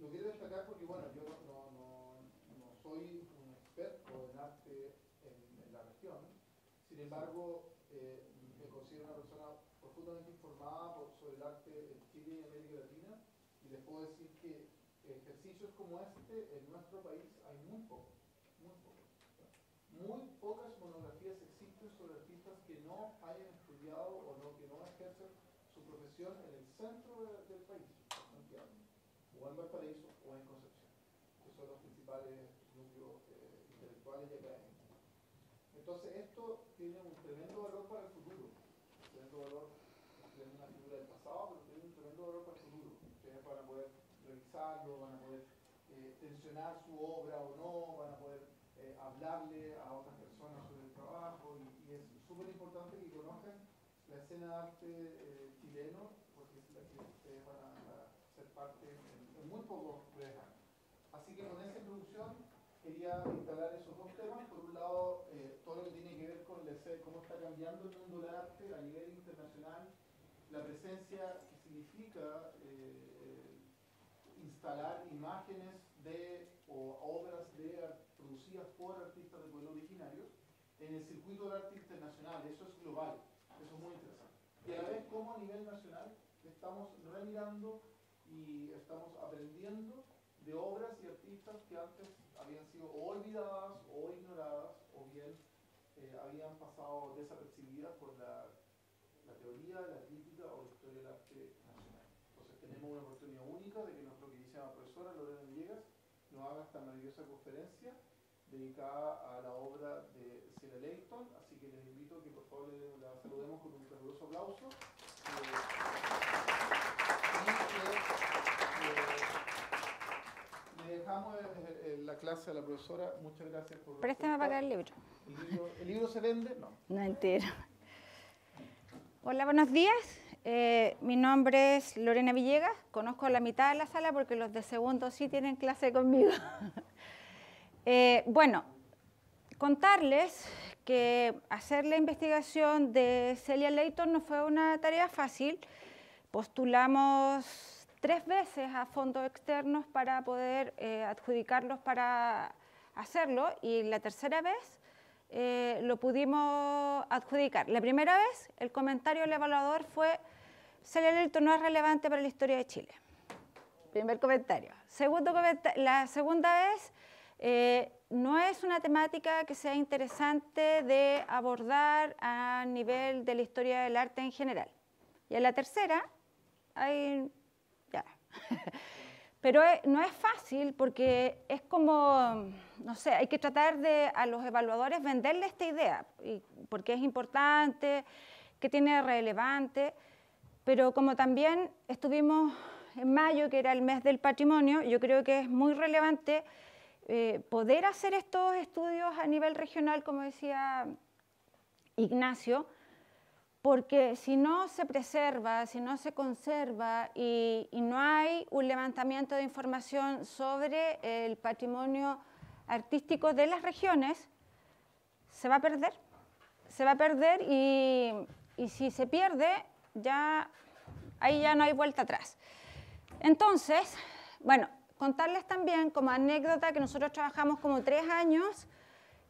lo quiero destacar porque, bueno, yo no soy un experto en arte en la región. Sin embargo, me considero una persona profundamente informada sobre el arte en Chile y en América Latina, y les puedo decir que ejercicios como este en nuestro país hay muy pocos, muy pocos. Muy pocas monografías existen sobre artistas que no hayan estudiado o no, que no ejercen su profesión en el centro del país, en Santiago, o en Valparaíso o en Concepción, que son los principales núcleos intelectuales y académicos. Entonces esto tiene un tremendo valor para el futuro, un tremendo valor, es una figura del pasado, pero tiene un tremendo valor para el futuro. Ustedes van a poder revisarlo, van a poder tensionar su obra o no, van a poder hablarle a otras personas sobre el trabajo, y es súper importante que conozcan la escena de arte chileno, porque es la que ustedes van a ser parte en muy pocos breves años. Así que con esa introducción quería instalar esos dos temas. Por un lado, todo lo que tiene que ver con cómo está cambiando el mundo del arte a nivel internacional, la presencia que significa instalar imágenes o obras producidas por artistas de pueblos originarios en el circuito del arte internacional. Eso es global, eso es muy interesante. Y a la vez, cómo a nivel nacional estamos remirando y estamos aprendiendo de obras y artistas que antes habían sido o olvidadas o ignoradas, o bien habían pasado desapercibidas por la teoría, la crítica o la historia del arte nacional. Entonces tenemos una oportunidad única de que nuestra queridísima profesora Lorena Villegas nos haga esta maravillosa conferencia dedicada a la obra de Celia Layton, así que les invito a que por favor la saludemos con un caluroso aplauso. Le dejamos la clase a la profesora. Muchas gracias por... Préstame para acá el libro. ¿El libro se vende? No. No entero. Hola, buenos días. Mi nombre es Lorena Villegas. Conozco la mitad de la sala porque los de segundo sí tienen clase conmigo. Bueno, contarles que hacer la investigación de Celia Layton no fue una tarea fácil. Postulamos 3 veces a fondos externos para poder adjudicarlos para hacerlo, y la tercera vez lo pudimos adjudicar. La primera vez el comentario del evaluador fue: Celia Layton no es relevante para la historia de Chile. Primer comentario. La segunda vez, no es una temática que sea interesante de abordar a nivel de la historia del arte en general. Y en la tercera, ya. Pero no es fácil porque es como, no sé, hay que tratar de a los evaluadores venderle esta idea, porque es importante, que tiene relevante, pero como también estuvimos en mayo, que era el mes del patrimonio, yo creo que es muy relevante poder hacer estos estudios a nivel regional, como decía Ignacio, porque si no se preserva, si no se conserva y no hay un levantamiento de información sobre el patrimonio artístico de las regiones, se va a perder. Se va a perder y si se pierde, ahí ya no hay vuelta atrás. Entonces, bueno, contarles también como anécdota que nosotros trabajamos como 3 años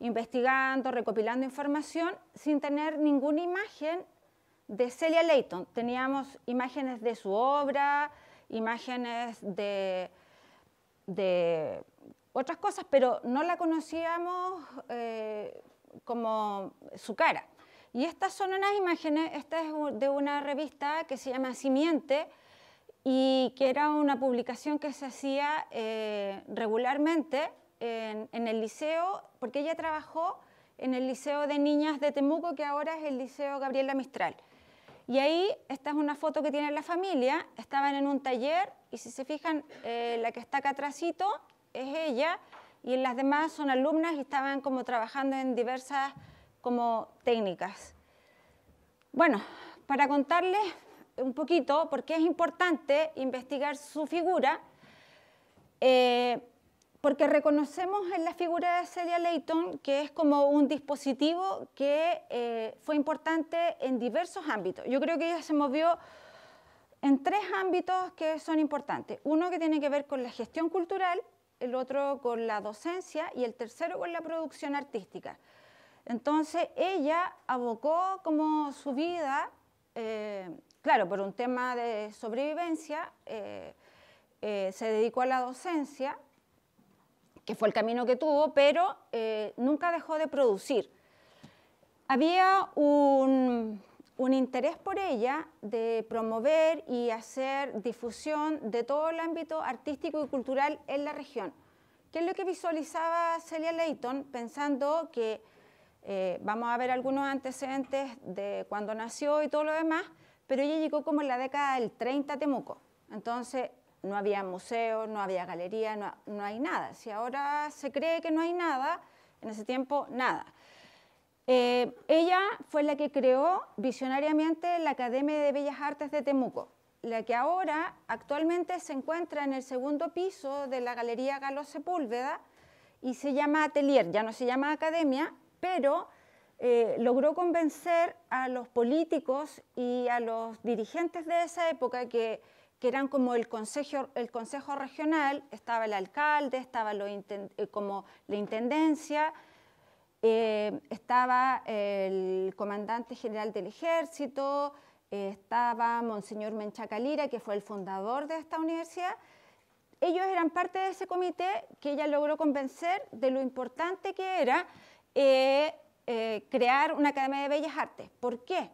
investigando, recopilando información sin tener ninguna imagen de Celia Layton. Teníamos imágenes de su obra, imágenes de otras cosas, pero no la conocíamos como su cara. Y estas son unas imágenes, esta es de una revista que se llama Simiente, y que era una publicación que se hacía regularmente en el liceo, porque ella trabajó en el Liceo de Niñas de Temuco, que ahora es el Liceo Gabriela Mistral. Y ahí, esta es una foto que tiene la familia, estaban en un taller, y si se fijan, la que está acá atrásito es ella, y las demás son alumnas y estaban como trabajando en diversas como técnicas. Bueno, para contarles un poquito por qué es importante investigar su figura, porque reconocemos en la figura de Celia Layton que es como un dispositivo que fue importante en diversos ámbitos. Yo creo que ella se movió en 3 ámbitos que son importantes. Uno que tiene que ver con la gestión cultural, el otro con la docencia y el tercero con la producción artística. Entonces ella abocó como su vida, claro, por un tema de sobrevivencia, se dedicó a la docencia, que fue el camino que tuvo, pero nunca dejó de producir. Había un interés por ella de promover y hacer difusión de todo el ámbito artístico y cultural en la región. ¿Qué es lo que visualizaba Celia Leyton? Pensando que, vamos a ver algunos antecedentes de cuando nació y todo lo demás, pero ella llegó como en la década del 30 a Temuco. Entonces, no había museos, no había galerías, no hay nada. Si ahora se cree que no hay nada, en ese tiempo, nada. Ella fue la que creó visionariamente la Academia de Bellas Artes de Temuco, la que ahora actualmente se encuentra en el segundo piso de la Galería Galo Sepúlveda y se llama Atelier, ya no se llama Academia, pero logró convencer a los políticos y a los dirigentes de esa época que eran como el consejo regional, estaba el alcalde, estaba como la intendencia, estaba el comandante general del ejército, estaba Monseñor Menchaca Lira, que fue el fundador de esta universidad. Ellos eran parte de ese comité que ella logró convencer de lo importante que era crear una Academia de Bellas Artes. ¿Por qué?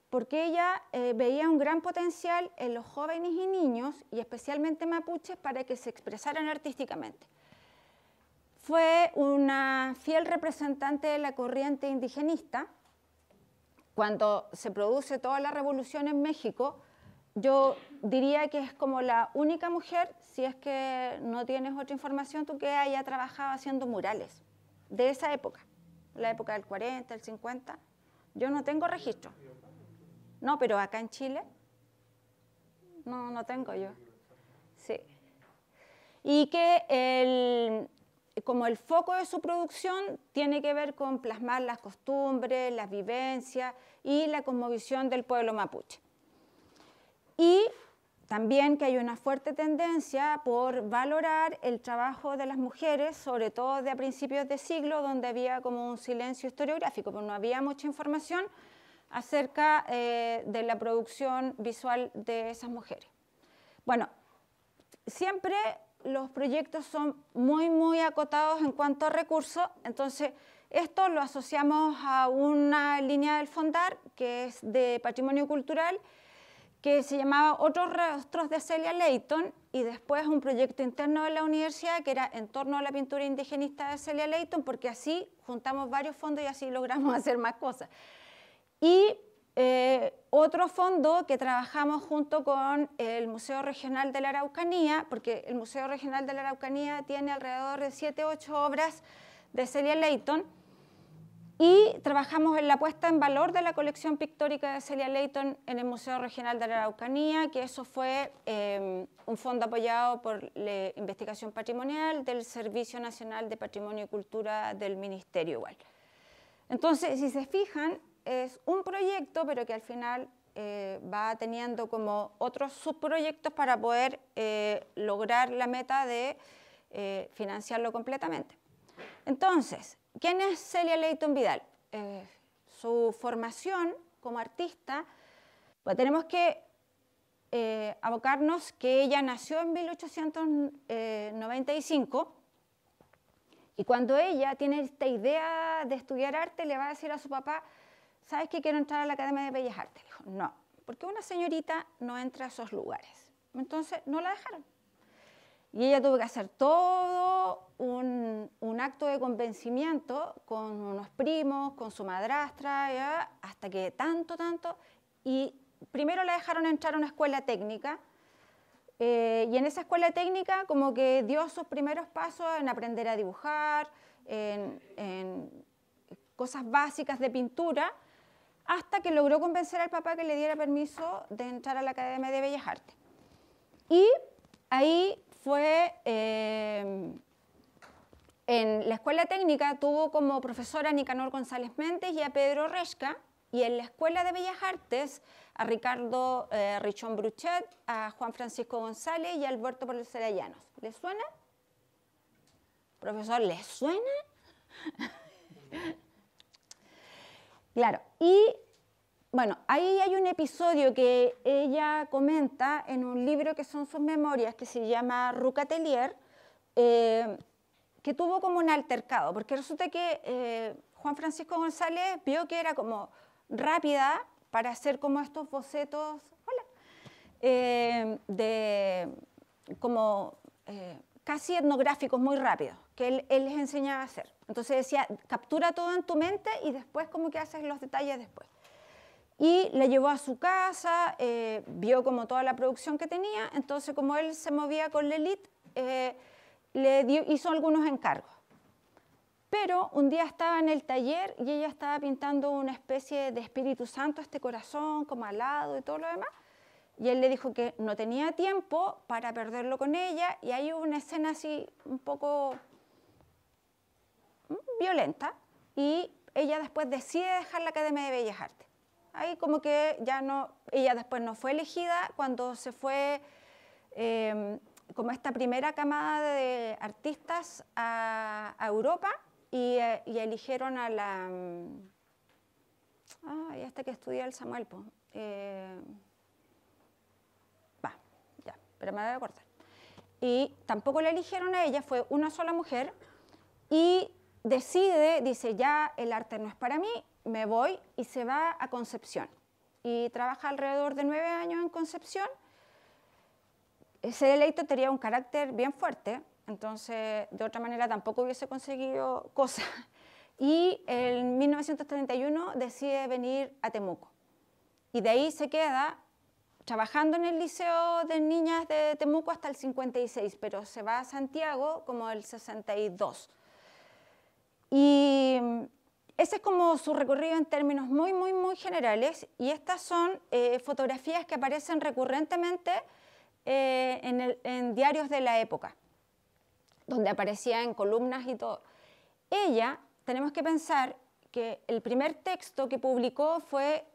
Porque ella veía un gran potencial en los jóvenes y niños, y especialmente mapuches, para que se expresaran artísticamente. Fue una fiel representante de la corriente indigenista. Cuando se produce toda la revolución en México, yo diría que es como la única mujer, si es que no tienes otra información, tú que haya trabajado haciendo murales de esa época, la época del 40, el 50. Yo no tengo registro. No, pero acá en Chile no tengo yo. Sí. Y que como el foco de su producción tiene que ver con plasmar las costumbres, las vivencias y la cosmovisión del pueblo mapuche. Y también que hay una fuerte tendencia por valorar el trabajo de las mujeres, sobre todo de a principios de siglo, donde había como un silencio historiográfico, porque no había mucha información acerca de la producción visual de esas mujeres. Bueno, siempre los proyectos son muy acotados en cuanto a recursos, entonces esto lo asociamos a una línea del Fondar, que es de patrimonio cultural, que se llamaba Otros Rostros de Celia Leyton, y después un proyecto interno de la universidad que era en torno a la pintura indigenista de Celia Leyton, porque así juntamos varios fondos y así logramos hacer más cosas. Y otro fondo que trabajamos junto con el Museo Regional de la Araucanía, porque el Museo Regional de la Araucanía tiene alrededor de 7 u 8 obras de Celia Leyton, y trabajamos en la puesta en valor de la colección pictórica de Celia Leyton en el Museo Regional de la Araucanía, que eso fue un fondo apoyado por la investigación patrimonial del Servicio Nacional de Patrimonio y Cultura del Ministerio igual. Entonces, si se fijan, es un proyecto, pero que al final va teniendo como otros subproyectos para poder lograr la meta de financiarlo completamente. Entonces, ¿quién es Celia Leyton Vidal? Su formación como artista, pues tenemos que abocarnos que ella nació en 1895, y cuando ella tiene esta idea de estudiar arte, le va a decir a su papá: ¿sabes que quiero entrar a la Academia de Bellas Artes? Le dijo: no, porque una señorita no entra a esos lugares. Entonces no la dejaron. Y ella tuvo que hacer todo un acto de convencimiento con unos primos, con su madrastra, ¿ya? Hasta que tanto, y primero la dejaron entrar a una escuela técnica, y en esa escuela técnica como que dio sus primeros pasos en aprender a dibujar, en cosas básicas de pintura, hasta que logró convencer al papá que le diera permiso de entrar a la Academia de Bellas Artes. Y ahí fue, en la escuela técnica tuvo como profesora a Nicanor González Méndez y a Pedro Resca, y en la Escuela de Bellas Artes a Ricardo Richón Bruchet, a Juan Francisco González y a Alberto Porcela Llanos. ¿Les suena? Profesor, ¿les suena? Claro, y bueno, ahí hay un episodio que ella comenta en un libro que son sus memorias, que se llama Rucatelier, que tuvo como un altercado, porque resulta que Juan Francisco González vio que era como rápida para hacer como estos bocetos, casi etnográficos, muy rápidos, que él les enseñaba a hacer. Entonces decía, captura todo en tu mente y después como que haces los detalles después. Y le llevó a su casa, vio como toda la producción que tenía, entonces como él se movía con la élite, hizo algunos encargos. Pero un día estaba en el taller y ella estaba pintando una especie de Espíritu Santo, este corazón como alado y todo lo demás, y él le dijo que no tenía tiempo para perderlo con ella, y ahí hubo una escena así un poco violenta, y ella después decide dejar la Academia de Bellas Artes. Ahí como que ya no, ella después no fue elegida cuando se fue como esta primera camada de artistas a Europa, y eligieron a la, esta que estudia el Samuel, ya, pero me voy a acordar. Y tampoco la eligieron a ella, fue una sola mujer, y dice, ya el arte no es para mí, me voy, y se va a Concepción. Y trabaja alrededor de 9 años en Concepción. Ese deleito tenía un carácter bien fuerte, entonces de otra manera tampoco hubiese conseguido cosas. Y en 1931 decide venir a Temuco. Y de ahí se queda trabajando en el Liceo de Niñas de Temuco hasta el 56, pero se va a Santiago como el 62. Y ese es como su recorrido en términos muy, muy, muy generales. Y estas son fotografías que aparecen recurrentemente en diarios de la época, donde aparecía en columnas y todo. Ella, tenemos que pensar que el primer texto que publicó fue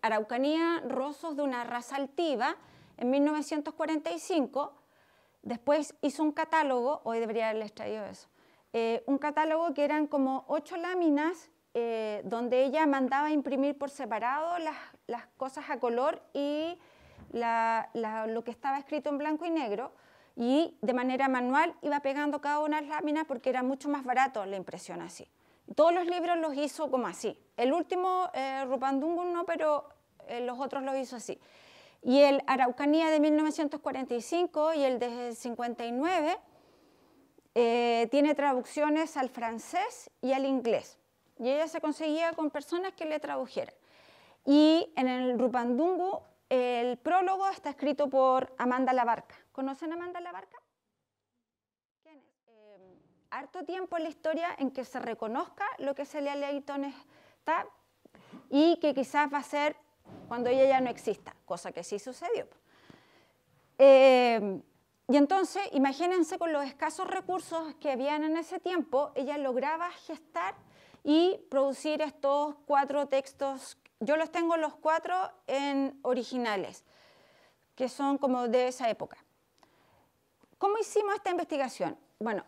Araucanía, Rosos de una raza altiva, en 1945. Después hizo un catálogo, hoy debería haberles traído eso, un catálogo que eran como 8 láminas, donde ella mandaba a imprimir por separado las cosas a color y lo que estaba escrito en blanco y negro, y de manera manual iba pegando cada una de las láminas porque era mucho más barato la impresión así. Todos los libros los hizo como así. El último, Rupandungun, no, pero los otros los hizo así. Y el Araucanía de 1945 y el de 59 tiene traducciones al francés y al inglés. Y ella se conseguía con personas que le tradujeran. Y en el Rupandungu, el prólogo está escrito por Amanda Labarca. ¿Conocen a Amanda Labarca? ¿Quién es? Harto tiempo en la historia en que se reconozca lo que Celia Layton está, y que quizás va a ser cuando ella ya no exista, cosa que sí sucedió. Y entonces, imagínense, con los escasos recursos que habían en ese tiempo, ella lograba gestar y producir estos 4 textos. Yo los tengo los 4 en originales, que son como de esa época. ¿Cómo hicimos esta investigación? Bueno,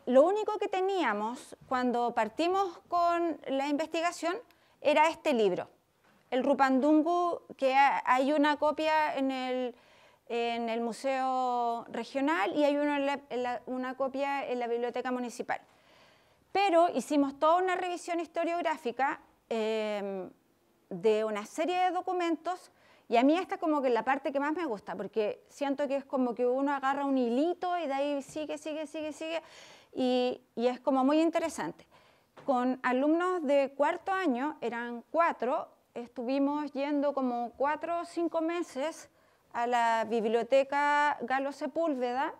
lo único que teníamos cuando partimos con la investigación era este libro, el Rupandungu, que hay una copia en el Museo Regional y hay una copia en la Biblioteca Municipal. Pero hicimos toda una revisión historiográfica de una serie de documentos, y a mí esta es como que la parte que más me gusta, porque siento que es como que uno agarra un hilito y de ahí sigue, y es como muy interesante. Con alumnos de 4º año, eran 4, estuvimos yendo como 4 o 5 meses a la biblioteca Galo Sepúlveda,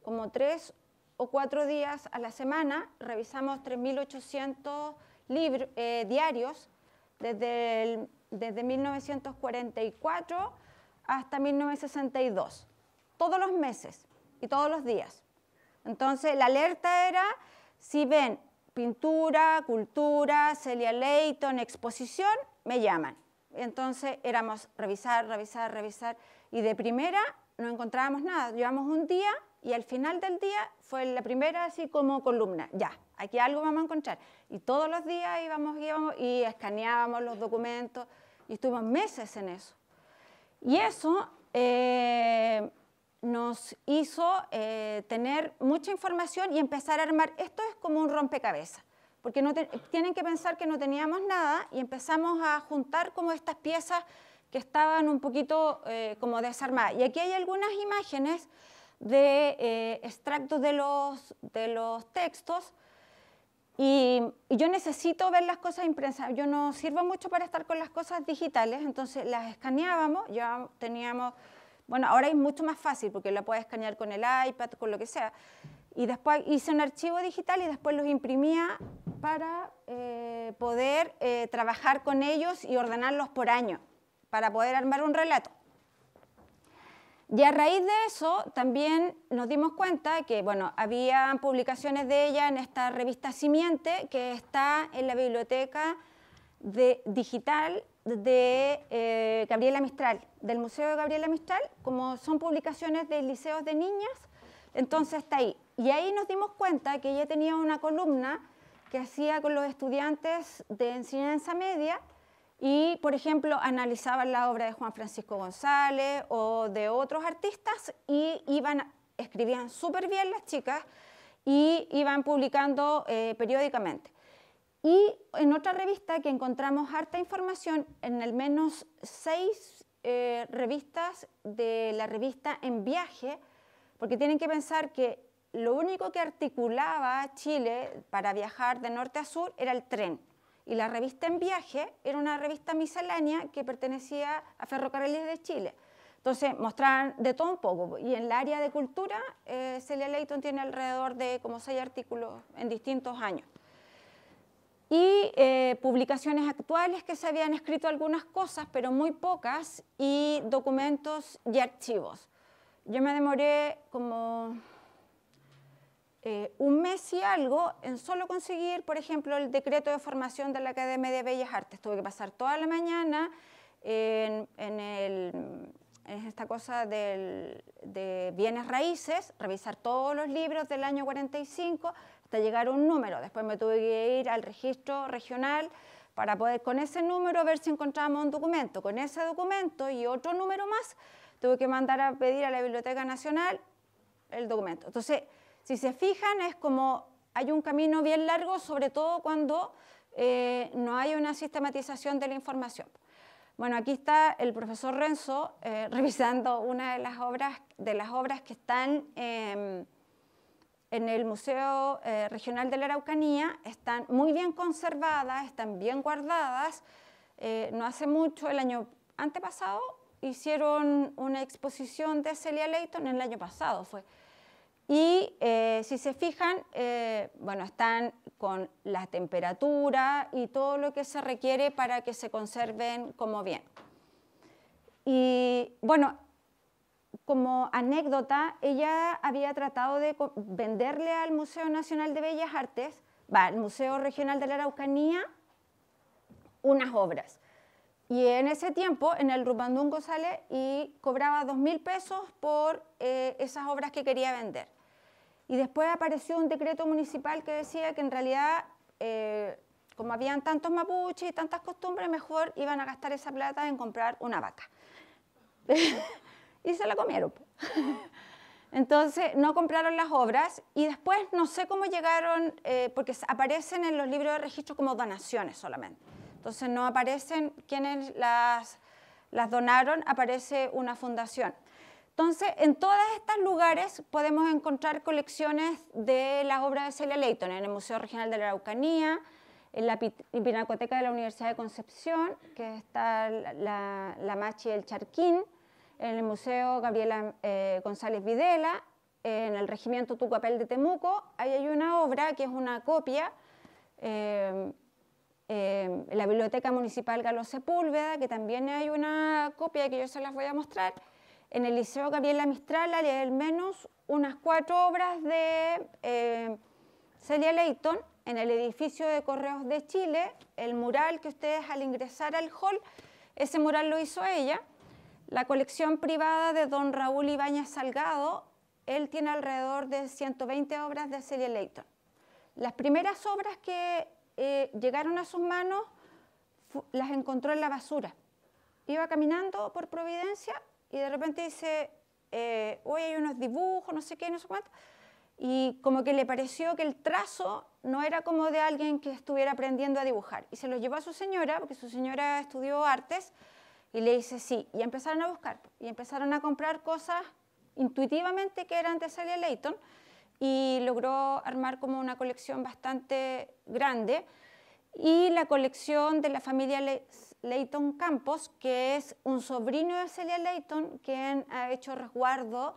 como 3 o 4 días a la semana. Revisamos 3.800 diarios desde 1944 hasta 1962, todos los meses y todos los días. Entonces la alerta era, si ven pintura, cultura, Celia Layton, exposición, me llaman. Entonces éramos revisar, revisar, revisar, y de primera no encontrábamos nada. Llevamos un día y al final del día fue la primera así como columna. Ya, aquí algo vamos a encontrar. Y todos los días íbamos y escaneábamos los documentos y estuvimos meses en eso. Y eso nos hizo tener mucha información y empezar a armar. Esto es como un rompecabezas, porque tienen que pensar que no teníamos nada y empezamos a juntar como estas piezas que estaban un poquito como desarmadas. Y aquí hay algunas imágenes de extractos de los textos, y yo necesito ver las cosas impresas. Yo no sirvo mucho para estar con las cosas digitales, entonces las escaneábamos, ya teníamos, bueno, ahora es mucho más fácil porque la puedes escanear con el iPad, con lo que sea, y después hice un archivo digital y después los imprimía para poder trabajar con ellos y ordenarlos por año, para poder armar un relato. Y a raíz de eso también nos dimos cuenta que, bueno, había publicaciones de ella en esta revista Simiente, que está en la biblioteca digital de Gabriela Mistral, del Museo de Gabriela Mistral. Como son publicaciones de liceos de niñas, entonces está ahí. Y ahí nos dimos cuenta que ella tenía una columna que hacía con los estudiantes de enseñanza media, y, por ejemplo, analizaban la obra de Juan Francisco González o de otros artistas y escribían súper bien las chicas y iban publicando periódicamente. Y en otra revista que encontramos harta información, en al menos 6 revistas de la revista En Viaje, porque tienen que pensar que lo único que articulaba Chile para viajar de norte a sur era el tren. Y la revista En Viaje era una revista miscelánea que pertenecía a Ferrocarriles de Chile. Entonces mostraban de todo un poco. Y en el área de cultura, Celia Leyton tiene alrededor de como 6 artículos en distintos años. Y publicaciones actuales que se habían escrito algunas cosas, pero muy pocas, y documentos y archivos. Yo me demoré como un mes y algo en solo conseguir, por ejemplo, el decreto de formación de la Academia de Bellas Artes. Tuve que pasar toda la mañana en esta cosa de bienes raíces, revisar todos los libros del año 45 hasta llegar a un número. Después me tuve que ir al registro regional para poder con ese número ver si encontrábamos un documento. Con ese documento y otro número más, tuve que mandar a pedir a la Biblioteca Nacional el documento. Entonces, si se fijan, es como hay un camino bien largo, sobre todo cuando no hay una sistematización de la información. Bueno, aquí está el profesor Renzo revisando una de las obras que están en el Museo Regional de la Araucanía. Están muy bien conservadas, están bien guardadas. No hace mucho, el año antepasado, hicieron una exposición de Celia Leyton, el año pasado fue. Y si se fijan, bueno, están con la temperatura y todo lo que se requiere para que se conserven como bien. Y bueno, como anécdota, ella había tratado de venderle al Museo Nacional de Bellas Artes, al Museo Regional de la Araucanía, unas obras. Y en ese tiempo, en el Rupandún sale y cobraba 2.000 pesos por esas obras que quería vender. Y después apareció un decreto municipal que decía que en realidad, como habían tantos mapuches y tantas costumbres, mejor iban a gastar esa plata en comprar una vaca. Y se la comieron. Entonces, no compraron las obras y después no sé cómo llegaron, porque aparecen en los libros de registro como donaciones solamente. Entonces, no aparecen quienes las donaron, aparece una fundación. Entonces, en todos estos lugares podemos encontrar colecciones de las obras de Celia Leyton, en el Museo Regional de la Araucanía, en la Pinacoteca de la Universidad de Concepción, que está la Machi del Charquín, en el Museo Gabriela González Videla, en el Regimiento Tucapel de Temuco. Ahí hay una obra que es una copia, en la Biblioteca Municipal Galo Sepúlveda, que también hay una copia que yo se las voy a mostrar. En el Liceo Gabriela Mistral hay al menos unas 4 obras de Celia Leyton. En el edificio de Correos de Chile, el mural que ustedes al ingresar al hall Ese mural lo hizo ella. La colección privada de don Raúl Ibáñez Salgado, él tiene alrededor de 120 obras de Celia Layton. Las primeras obras que llegaron a sus manos las encontró en la basura. Iba caminando por Providencia y de repente dice, hoy hay unos dibujos, no sé qué, no sé cuánto, y como que le pareció que el trazo no era como de alguien que estuviera aprendiendo a dibujar. Y se los llevó a su señora, porque su señora estudió artes, y le dice sí. Y empezaron a buscar, y empezaron a comprar cosas intuitivamente que eran de Celia Layton, y logró armar como una colección bastante grande. Y la colección de la familia Layton Campos, que es un sobrino de Celia Layton, quien ha hecho resguardo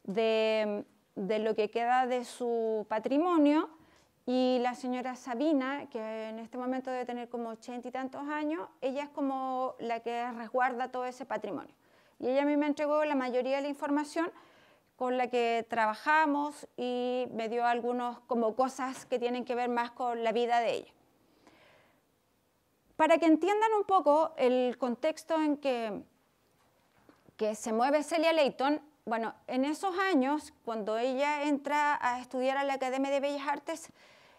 de lo que queda de su patrimonio, y la señora Sabina, que en este momento debe tener como 80 y tantos años, ella es como la que resguarda todo ese patrimonio. Y ella a mí me entregó la mayoría de la información con la que trabajamos y me dio algunas como cosas que tienen que ver más con la vida de ella. Para que entiendan un poco el contexto en que se mueve Celia Layton, bueno, en esos años, cuando ella entra a estudiar a la Academia de Bellas Artes,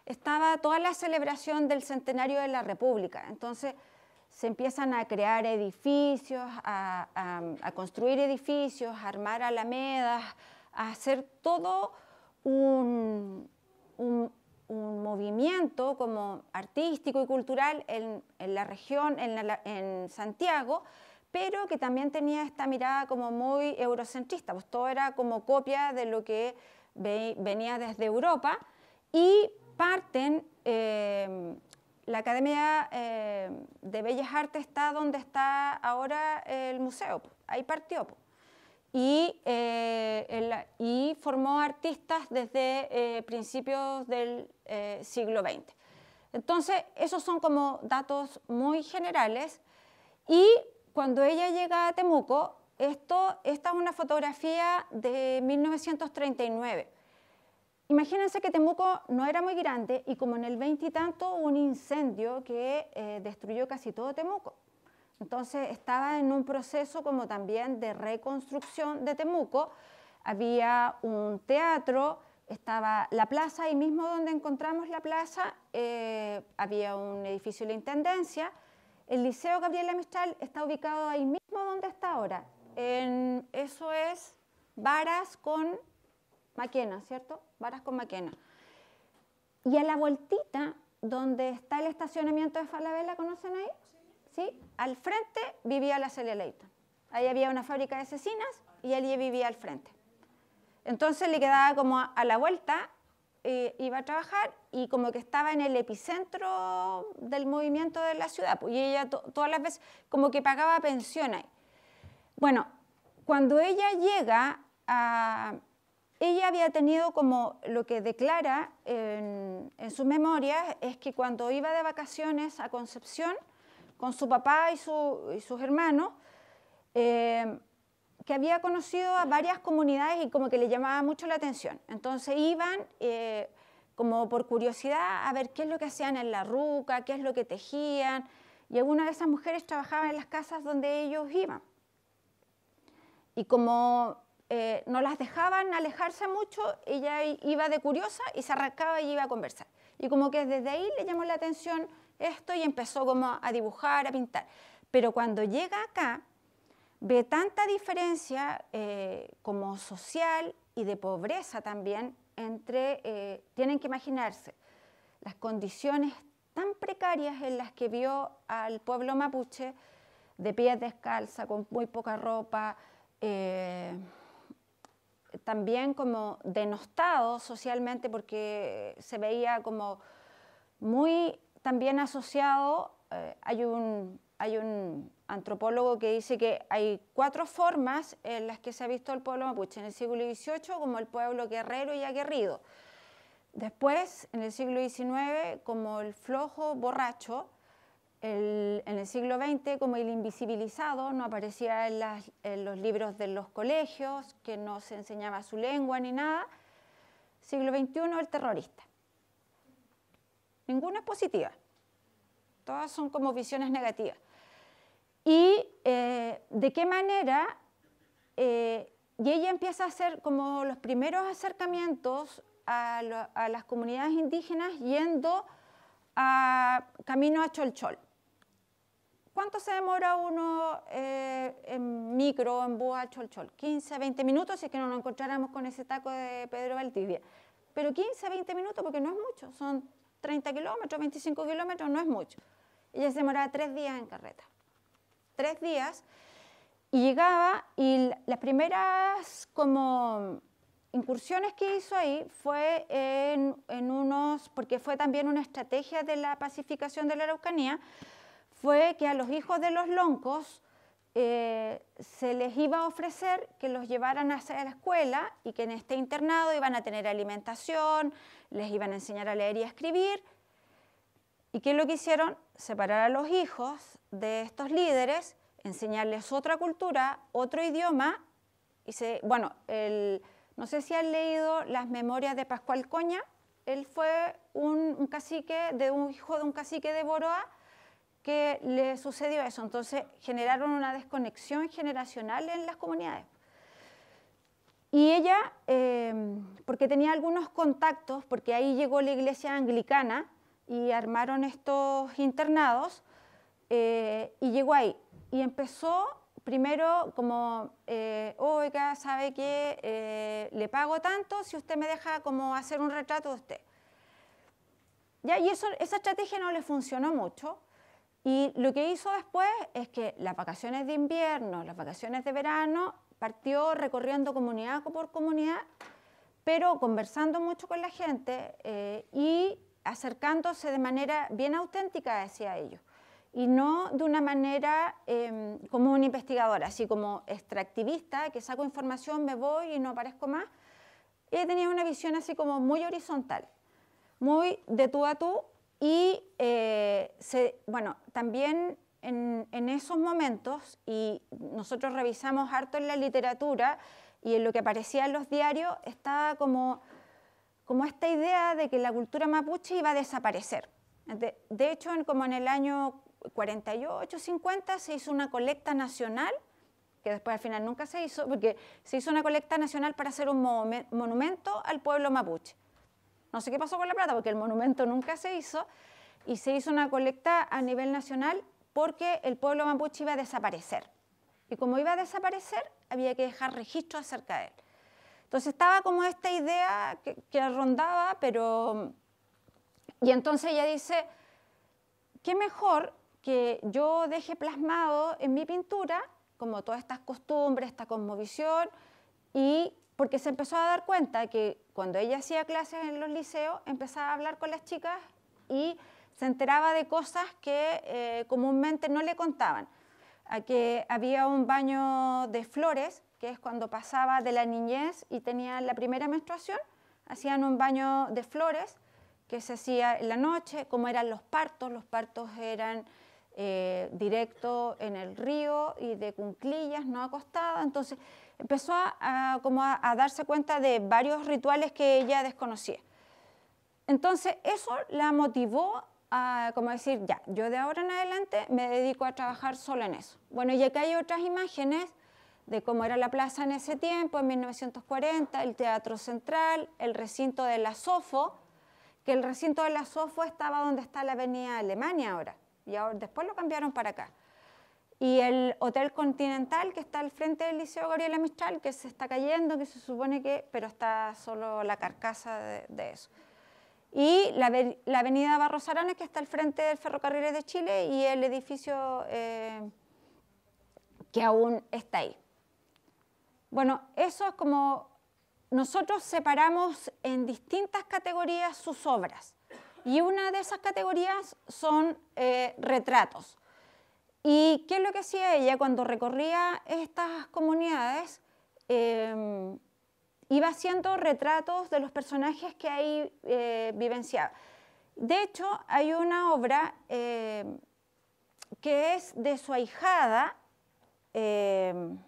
estaba toda la celebración del centenario de la República. Entonces, se empiezan a crear edificios, a construir edificios, a armar alamedas, a hacer todo un movimiento como artístico y cultural en la región, en Santiago, pero que también tenía esta mirada como muy eurocentrista, pues todo era como copia de lo que venía desde Europa, y parten, la Academia de Bellas Artes está donde está ahora el museo, pues, ahí partió, pues. Y formó artistas desde principios del siglo XX. Entonces, esos son como datos muy generales. Y cuando ella llega a Temuco, esta es una fotografía de 1939. Imagínense que Temuco no era muy grande y como en el 20 y tanto hubo un incendio que destruyó casi todo Temuco. Entonces estaba en un proceso como también de reconstrucción de Temuco. Había un teatro, estaba la plaza, ahí mismo donde encontramos la plaza, había un edificio de la Intendencia. El Liceo Gabriela Mistral está ubicado ahí mismo donde está ahora. Eso es Varas con Maquena, ¿cierto? Varas con Maquena. Y a la vueltita, donde está el estacionamiento de Falabella, ¿conocen ahí? ¿Sí? Al frente vivía la Celia Layton. Ahí había una fábrica de cecinas y ella vivía al frente. Entonces le quedaba como a la vuelta, iba a trabajar y como que estaba en el epicentro del movimiento de la ciudad. Y ella todas las veces como que pagaba pensión ahí. Bueno, cuando ella llega ella había tenido como lo que declara en sus memorias, es que cuando iba de vacaciones a Concepción, con su papá y sus hermanos, que había conocido a varias comunidades y como que le llamaba mucho la atención. Entonces iban como por curiosidad a ver qué es lo que hacían en la ruca, qué es lo que tejían, y algunas de esas mujeres trabajaban en las casas donde ellos iban. Y como no las dejaban alejarse mucho, ella iba de curiosa y se arrancaba y iba a conversar. Y como que desde ahí le llamó la atención esto y empezó como a dibujar, a pintar. Pero cuando llega acá, ve tanta diferencia como social y de pobreza también entre, tienen que imaginarse, las condiciones tan precarias en las que vio al pueblo mapuche, de pies descalza, con muy poca ropa, también como denostado socialmente porque se veía como muy también asociado, hay un antropólogo que dice que hay 4 formas en las que se ha visto el pueblo mapuche. En el siglo XVIII como el pueblo guerrero y aguerrido. Después, en el siglo XIX, como el flojo borracho. En el siglo XX, como el invisibilizado, no aparecía en los libros de los colegios, que no se enseñaba su lengua ni nada. Siglo XXI, el terrorista. Ninguna es positiva. Todas son como visiones negativas. y de qué manera, y ella empieza a hacer como los primeros acercamientos a las comunidades indígenas yendo camino a Cholchol. ¿Cuánto se demora uno en micro o en bus a Cholchol? 15, 20 minutos si es que no nos encontráramos con ese taco de Pedro Valdivia. Pero 15, 20 minutos porque no es mucho, son 30 kilómetros, 25 kilómetros, no es mucho. Ella se demoraba 3 días en carreta. 3 días y llegaba y las primeras como incursiones que hizo ahí fue en unos, porque fue también una estrategia de la pacificación de la Araucanía, fue que a los hijos de los loncos se les iba a ofrecer que los llevaran hacia la escuela y que en este internado iban a tener alimentación, les iban a enseñar a leer y a escribir. ¿Y qué es lo que hicieron? Separar a los hijos de estos líderes, enseñarles otra cultura, otro idioma. Bueno, no sé si han leído las memorias de Pascual Coña. Él fue un cacique, un hijo de un cacique de Boroa, que le sucedió eso. Entonces generaron una desconexión generacional en las comunidades. Y ella, porque tenía algunos contactos, porque ahí llegó la iglesia anglicana y armaron estos internados, y llegó ahí. Y empezó primero como, oiga, ¿sabe qué? Le pago tanto si usted me deja como hacer un retrato de usted. ¿Ya? Y esa estrategia no le funcionó mucho. Y lo que hizo después es que las vacaciones de invierno, las vacaciones de verano, partió recorriendo comunidad por comunidad, pero conversando mucho con la gente y acercándose de manera bien auténtica hacia ellos. Y no de una manera como una investigadora, así como extractivista, que saco información, me voy y no aparezco más. Ella tenía una visión así como muy horizontal, muy de tú a tú. Y bueno, también en esos momentos, y nosotros revisamos harto en la literatura y en lo que aparecía en los diarios, estaba como esta idea de que la cultura mapuche iba a desaparecer. De hecho, como en el año 48, 50, se hizo una colecta nacional, que después al final nunca se hizo, porque se hizo una colecta nacional para hacer un monumento al pueblo mapuche. No sé qué pasó con la plata, porque el monumento nunca se hizo, y se hizo una colecta a nivel nacional porque el pueblo mapuche iba a desaparecer. Y como iba a desaparecer, había que dejar registro acerca de él. Entonces estaba como esta idea que rondaba, pero... Y entonces ella dice, qué mejor que yo deje plasmado en mi pintura como todas estas costumbres, esta cosmovisión, y porque se empezó a dar cuenta que cuando ella hacía clases en los liceos, empezaba a hablar con las chicas y se enteraba de cosas que comúnmente no le contaban. A que había un baño de flores, que es cuando pasaba de la niñez y tenía la primera menstruación, hacían un baño de flores que se hacía en la noche. Como eran los partos eran directo en el río y de cunclillas, no acostadas. Entonces empezó a darse cuenta de varios rituales que ella desconocía. Entonces eso la motivó a como decir, ya, yo de ahora en adelante me dedico a trabajar solo en eso. Bueno, y acá hay otras imágenes de cómo era la plaza en ese tiempo, en 1940, el Teatro Central, el recinto de la Sofo, que el recinto de la Sofo estaba donde está la Avenida Alemania ahora, y ahora después lo cambiaron para acá. Y el Hotel Continental, que está al frente del Liceo Gabriela Mistral, que se está cayendo, que se supone que, pero está solo la carcasa de eso. Y la Avenida Barros Aranes, que está al frente del Ferrocarriles de Chile, y el edificio que aún está ahí. Bueno, eso es como nosotros separamos en distintas categorías sus obras. Y una de esas categorías son retratos. ¿Y qué es lo que hacía ella cuando recorría estas comunidades? Iba haciendo retratos de los personajes que ahí vivenciaba. De hecho, hay una obra que es de su ahijada, que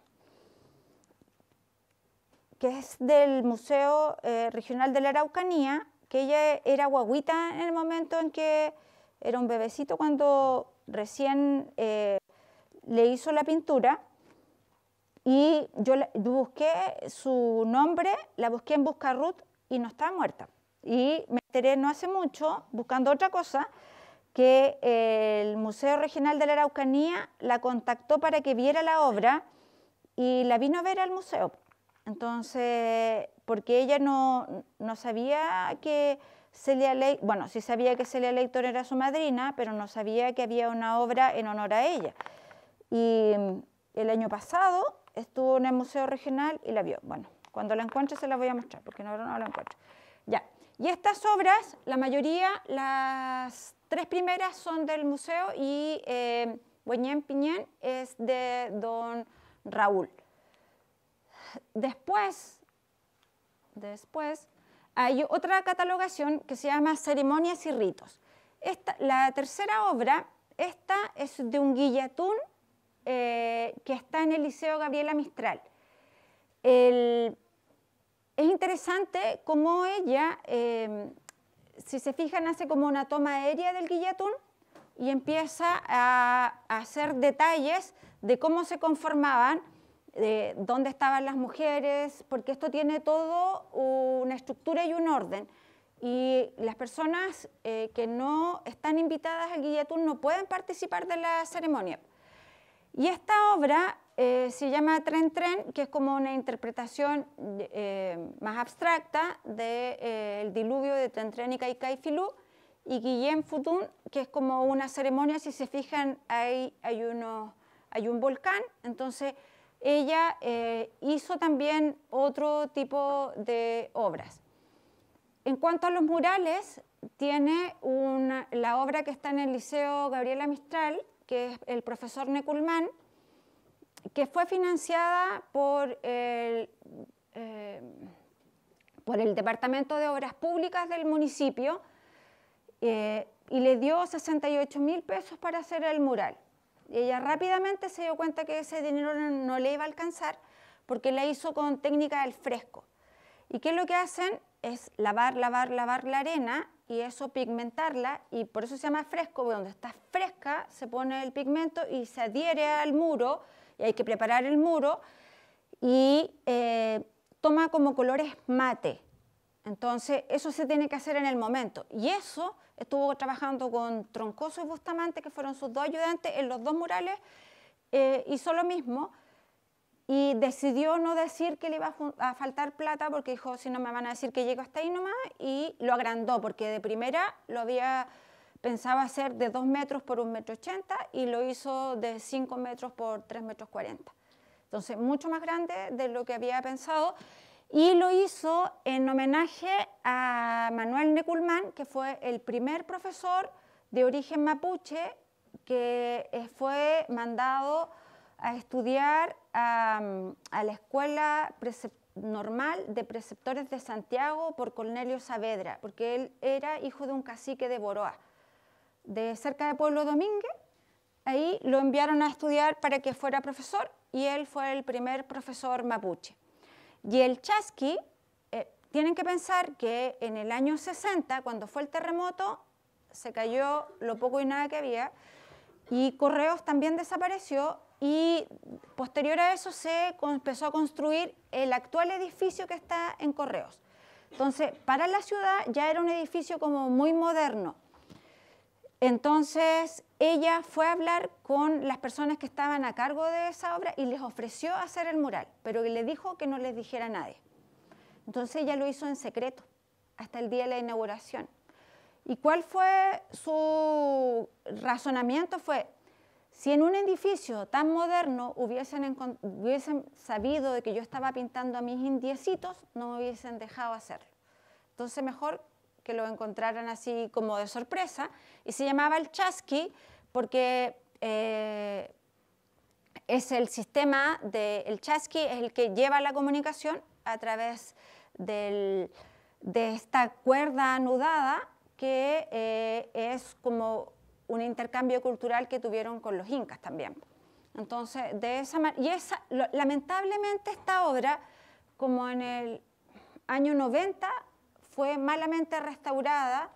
es del Museo Regional de la Araucanía, que ella era guaguita en el momento en que era un bebecito cuando recién le hizo la pintura y yo busqué su nombre, la busqué en Buscarrut y no estaba muerta. Y me enteré no hace mucho, buscando otra cosa, que el Museo Regional de la Araucanía la contactó para que viera la obra y la vino a ver al museo. Entonces, porque ella no sabía que Celia Leighton, bueno, sí sabía que Celia Leighton era su madrina, pero no sabía que había una obra en honor a ella. Y el año pasado estuvo en el Museo Regional y la vio. Bueno, cuando la encuentre se la voy a mostrar, porque ahora no la encuentro. Ya. Y estas obras, la mayoría, las 3 primeras son del museo y Güeñén Piñén es de don Raúl. Después hay otra catalogación que se llama Ceremonias y Ritos. La tercera obra, esta es de un guillatún que está en el Liceo Gabriela Mistral. Es interesante cómo ella, si se fijan, hace como una toma aérea del guillatún y empieza a hacer detalles de cómo se conformaban, de dónde estaban las mujeres, porque esto tiene todo una estructura y un orden. Y las personas que no están invitadas al guillatún no pueden participar de la ceremonia. Y esta obra se llama Tren Tren, que es como una interpretación más abstracta del diluvio de Tren Tren y Cai Filú, y Guillén Futún, que es como una ceremonia, si se fijan, hay un volcán. Entonces ella hizo también otro tipo de obras. En cuanto a los murales, tiene la obra que está en el Liceo Gabriela Mistral, que es el profesor Neculman, que fue financiada por el Departamento de Obras Públicas del municipio y le dio 68.000 pesos para hacer el mural. Y ella rápidamente se dio cuenta que ese dinero no le iba a alcanzar porque la hizo con técnica del fresco. ¿Y qué es lo que hacen? Es lavar la arena y eso pigmentarla, y por eso se llama fresco, porque donde está fresca se pone el pigmento y se adhiere al muro, y hay que preparar el muro, y toma como colores mate. Entonces eso se tiene que hacer en el momento, y eso estuvo trabajando con Troncoso y Bustamante, que fueron sus 2 ayudantes en los 2 murales, hizo lo mismo, y decidió no decir que le iba a faltar plata, porque dijo, si no me van a decir que llego hasta ahí nomás, y lo agrandó, porque de primera lo había pensado hacer de 2 metros por 1,80 metros, y lo hizo de 5 metros por 3,40 metros. Entonces, mucho más grande de lo que había pensado, y lo hizo en homenaje a Manuel Neculman, que fue el primer profesor de origen mapuche que fue mandado a estudiar a la Escuela Normal de Preceptores de Santiago por Cornelio Saavedra, porque él era hijo de un cacique de Boroa, de cerca de Pueblo Domínguez. Ahí lo enviaron a estudiar para que fuera profesor, y él fue el primer profesor mapuche. Y el chasqui, tienen que pensar que en el año 60, cuando fue el terremoto, se cayó lo poco y nada que había, y Correos también desapareció, y posterior a eso se empezó a construir el actual edificio que está en Correos. Entonces, para la ciudad ya era un edificio como muy moderno. Entonces, ella fue a hablar con las personas que estaban a cargo de esa obra y les ofreció hacer el mural, pero le dijo que no les dijera a nadie. Entonces, ella lo hizo en secreto hasta el día de la inauguración. ¿Y cuál fue su razonamiento? Fue, si en un edificio tan moderno hubiesen sabido de que yo estaba pintando a mis indiecitos, no me hubiesen dejado hacerlo. Entonces, mejor que lo encontraran así como de sorpresa, y se llamaba el chasqui porque es el sistema el chasqui es el que lleva la comunicación a través de esta cuerda anudada, que es como un intercambio cultural que tuvieron con los incas también. Entonces, de esa manera, lamentablemente esta obra, como en el año 90, fue malamente restaurada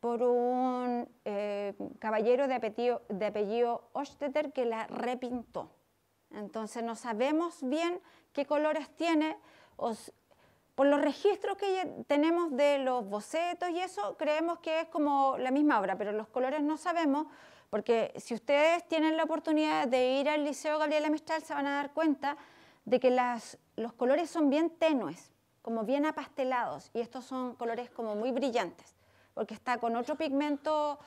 por un caballero de apellido Ostetter que la repintó. Entonces no sabemos bien qué colores tiene. Por los registros que tenemos de los bocetos y eso, creemos que es como la misma obra, pero los colores no sabemos, porque si ustedes tienen la oportunidad de ir al Liceo Gabriela Mistral, se van a dar cuenta de que los colores son bien tenues, como bien apastelados, y estos son colores como muy brillantes, porque está con otro pigmento.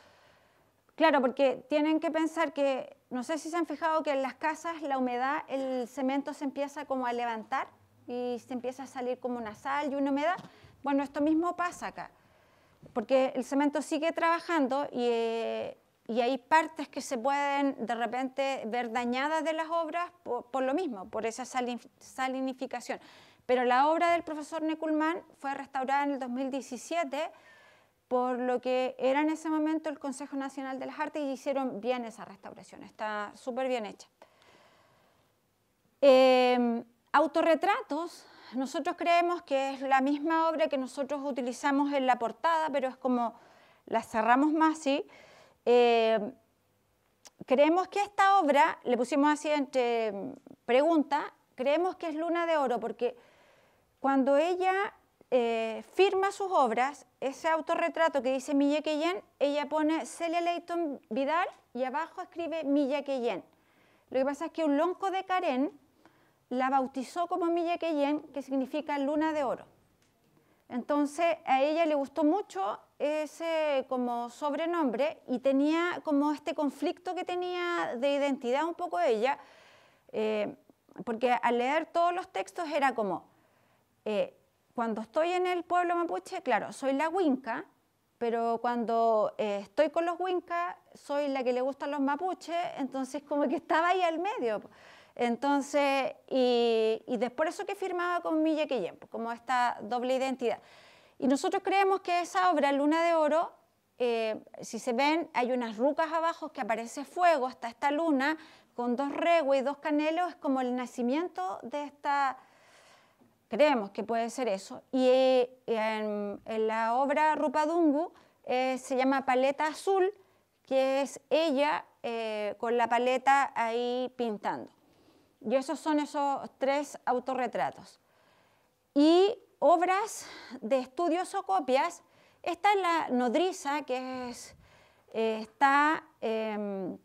Claro, porque tienen que pensar que, no sé si se han fijado que en las casas la humedad, el cemento se empieza como a levantar, y se empieza a salir como una sal y una humedad. Bueno, esto mismo pasa acá, porque el cemento sigue trabajando y hay partes que se pueden de repente ver dañadas de las obras por lo mismo, por esa salinificación. Pero la obra del profesor Neculman fue restaurada en el 2017, por lo que era en ese momento el Consejo Nacional de las Artes, y hicieron bien esa restauración, está súper bien hecha. Autorretratos, nosotros creemos que es la misma obra que nosotros utilizamos en la portada, pero es como la cerramos más así. Creemos que esta obra, le pusimos así entre pregunta, creemos que es Luna de Oro, porque cuando ella firma sus obras, ese autorretrato que dice Mille Queyen, ella pone Celia Leighton Vidal y abajo escribe Mille Queyen. Lo que pasa es que un lonco de Karen la bautizó como Mille Queyen, que significa Luna de Oro. Entonces a ella le gustó mucho ese como sobrenombre y tenía como este conflicto que tenía de identidad un poco ella, porque al leer todos los textos era como, cuando estoy en el pueblo mapuche, claro, soy la Huinca, pero cuando estoy con los Huincas, soy la que le gustan los mapuches, entonces como que estaba ahí al medio. Entonces, y después eso que firmaba con Mille Queyen, como esta doble identidad. Y nosotros creemos que esa obra, Luna de Oro, si se ven, hay unas rucas abajo que aparece fuego, está esta luna con dos regues y dos canelos, es como el nacimiento de esta, creemos que puede ser eso. Y en la obra Rupadungu se llama Paleta Azul, que es ella con la paleta ahí pintando. Y esos son esos tres autorretratos. Y obras de estudios o copias, esta es la nodriza, que está en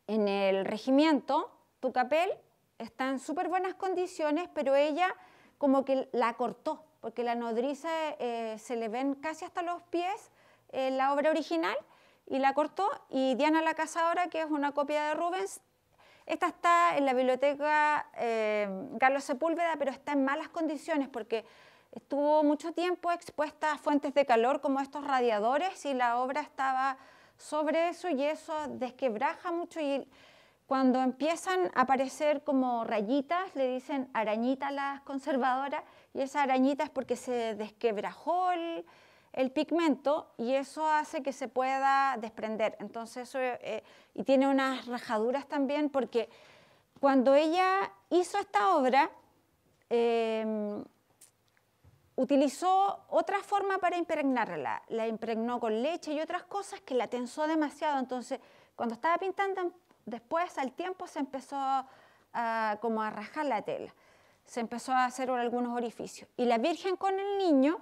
el regimiento Tucapel, está en súper buenas condiciones, pero ella como que la cortó, porque la nodriza se le ven casi hasta los pies en la obra original, y la cortó. Y Diana la Cazadora, que es una copia de Rubens, esta está en la biblioteca Carlos Sepúlveda, pero está en malas condiciones porque estuvo mucho tiempo expuesta a fuentes de calor como estos radiadores, y la obra estaba sobre eso, y eso desquebraja mucho, y cuando empiezan a aparecer como rayitas, le dicen arañita a las conservadoras, y esa arañita es porque se desquebrajó el pigmento, y eso hace que se pueda desprender. Entonces eso, y tiene unas rajaduras también, porque cuando ella hizo esta obra, utilizó otra forma para impregnarla, la impregnó con leche y otras cosas que la tensó demasiado. Entonces cuando estaba pintando, después al tiempo se empezó como a rajar la tela, se empezó a hacer algunos orificios. Y la Virgen con el niño,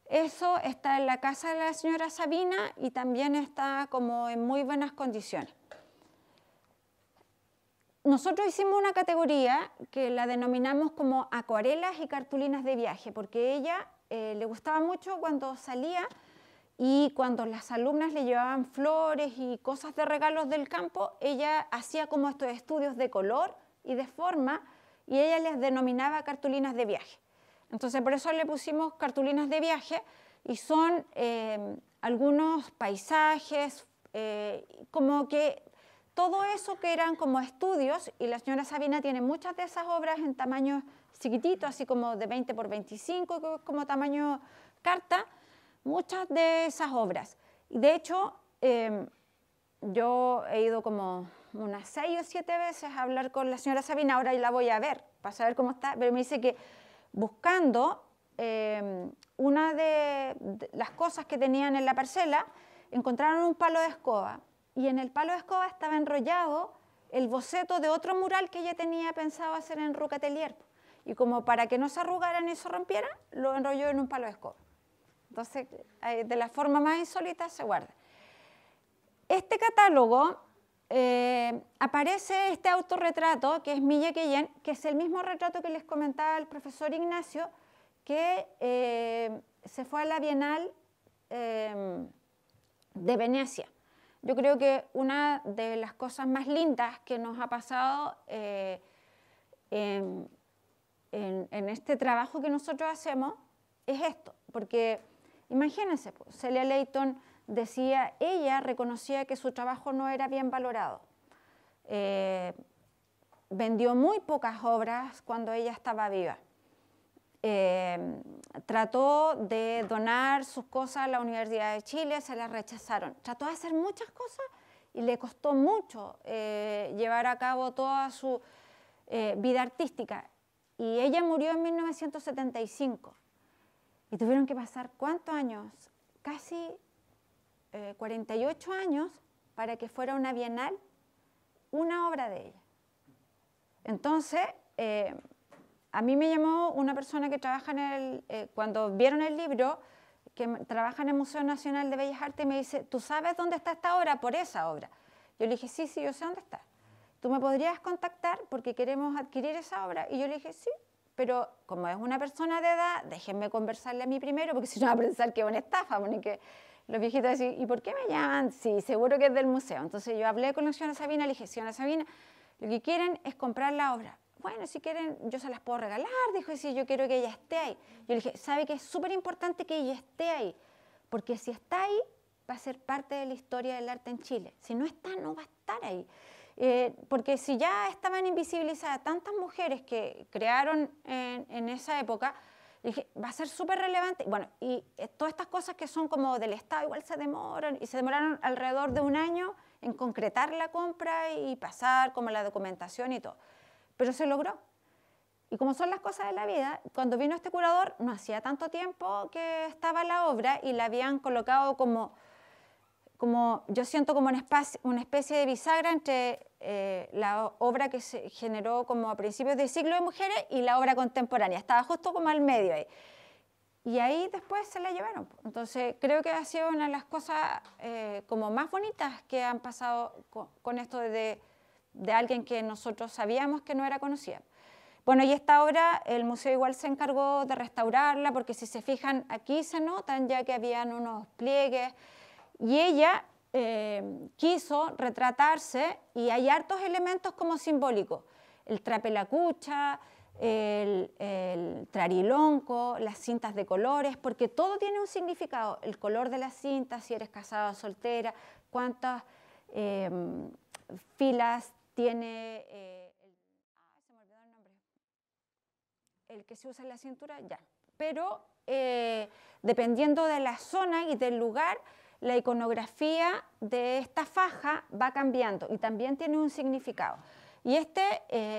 eso está en la casa de la señora Sabina, y también está como en muy buenas condiciones. Nosotros hicimos una categoría que la denominamos como acuarelas y cartulinas de viaje, porque ella le gustaba mucho cuando salía, y cuando las alumnas le llevaban flores y cosas de regalos del campo, ella hacía como estos estudios de color y de forma, y ella les denominaba cartulinas de viaje. Entonces por eso le pusimos cartulinas de viaje, y son algunos paisajes, como que todo eso que eran como estudios, y la señora Sabina tiene muchas de esas obras en tamaño chiquitito, así como de 20 por 25, que es como tamaño carta, muchas de esas obras. Y de hecho, yo he ido como unas 6 o 7 veces a hablar con la señora Sabina, ahora la voy a ver para saber cómo está, pero me dice que buscando una de las cosas que tenían en la parcela, encontraron un palo de escoba y en el palo de escoba estaba enrollado el boceto de otro mural que ella tenía pensado hacer en Rucatelier. Y como para que no se arrugaran y se rompieran, lo enrolló en un palo de escoba. Entonces, de la forma más insólita se guarda. Este catálogo aparece este autorretrato, que es Milla Quellén, que es el mismo retrato que les comentaba el profesor Ignacio, que se fue a la Bienal de Venecia. Yo creo que una de las cosas más lindas que nos ha pasado en este trabajo que nosotros hacemos es esto, porque imagínense, pues, Celia Layton decía, ella reconocía que su trabajo no era bien valorado. Vendió muy pocas obras cuando ella estaba viva. Trató de donar sus cosas a la Universidad de Chile, se las rechazaron. Trató de hacer muchas cosas y le costó mucho llevar a cabo toda su vida artística. Y ella murió en 1975. Y tuvieron que pasar, ¿cuántos años? Casi 48 años para que fuera una bienal, una obra de ella. Entonces, a mí me llamó una persona que trabaja cuando vieron el libro, que trabaja en el Museo Nacional de Bellas Artes, y me dice, ¿tú sabes dónde está esta obra? Por esa obra. Yo le dije, sí, yo sé dónde está. ¿Tú me podrías contactar porque queremos adquirir esa obra? Y yo le dije, sí, pero como es una persona de edad, déjenme conversarle a mí primero, porque si no va a pensar que es una estafa, porque los viejitos decían, ¿y por qué me llaman? Sí, seguro que es del museo. Entonces yo hablé con la señora Sabina, le dije, señora Sabina, lo que quieren es comprar la obra. Bueno, si quieren, yo se las puedo regalar, dijo, sí, yo quiero que ella esté ahí. Yo le dije, ¿sabe que es súper importante que ella esté ahí? Porque si está ahí, va a ser parte de la historia del arte en Chile. Si no está, no va a estar ahí. Porque si ya estaban invisibilizadas tantas mujeres que crearon en esa época, dije, va a ser súper relevante. Bueno, y todas estas cosas que son como del Estado igual se demoran, y se demoraron alrededor de un año en concretar la compra y pasar como la documentación y todo. Pero se logró. Y como son las cosas de la vida, cuando vino este curador, no hacía tanto tiempo que estaba la obra y la habían colocado como yo siento como una especie de bisagra entre la obra que se generó como a principios del siglo de mujeres y la obra contemporánea. Estaba justo como al medio ahí. Y ahí después se la llevaron. Entonces creo que ha sido una de las cosas como más bonitas que han pasado con esto de alguien que nosotros sabíamos que no era conocida. Bueno, y esta obra el museo igual se encargó de restaurarla, porque si se fijan aquí se notan ya que habían unos pliegues, y ella quiso retratarse, y hay hartos elementos como simbólicos, el trapelacucha, el trarilonco, las cintas de colores, porque todo tiene un significado, el color de las cintas, si eres casada o soltera, cuántas filas tiene, se me olvidó el nombre, el que se usa en la cintura, ya, pero dependiendo de la zona y del lugar, la iconografía de esta faja va cambiando y también tiene un significado. Y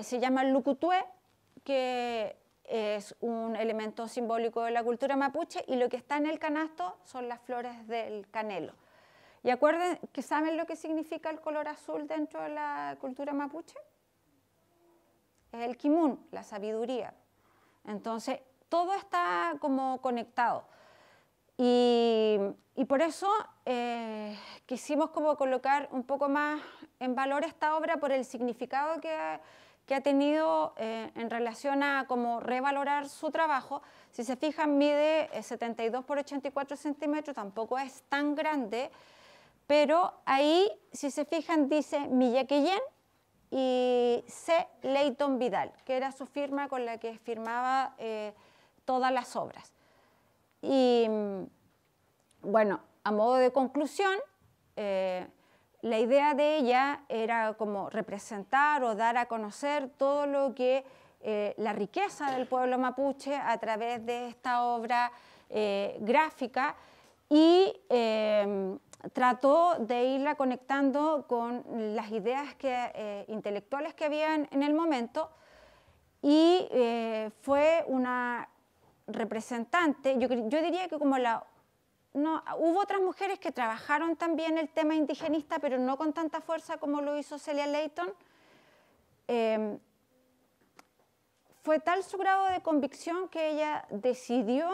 se llama el lucutué, que es un elemento simbólico de la cultura mapuche, y lo que está en el canasto son las flores del canelo. Y acuerden que ¿saben lo que significa el color azul dentro de la cultura mapuche? Es el kimun, la sabiduría. Entonces, todo está como conectado. Y por eso quisimos como colocar un poco más en valor esta obra por el significado que ha tenido en relación a como revalorar su trabajo. Si se fijan, mide 72 por 84 centímetros, tampoco es tan grande, pero ahí, si se fijan, dice Milla Quellén y C. Layton Vidal, que era su firma con la que firmaba todas las obras. Y bueno, a modo de conclusión, la idea de ella era como representar o dar a conocer todo lo que la riqueza del pueblo mapuche a través de esta obra gráfica, y trató de irla conectando con las ideas intelectuales que habían en el momento, y fue una representante, yo diría que como la no, hubo otras mujeres que trabajaron también el tema indigenista, pero no con tanta fuerza como lo hizo Celia Layton. Fue tal su grado de convicción que ella decidió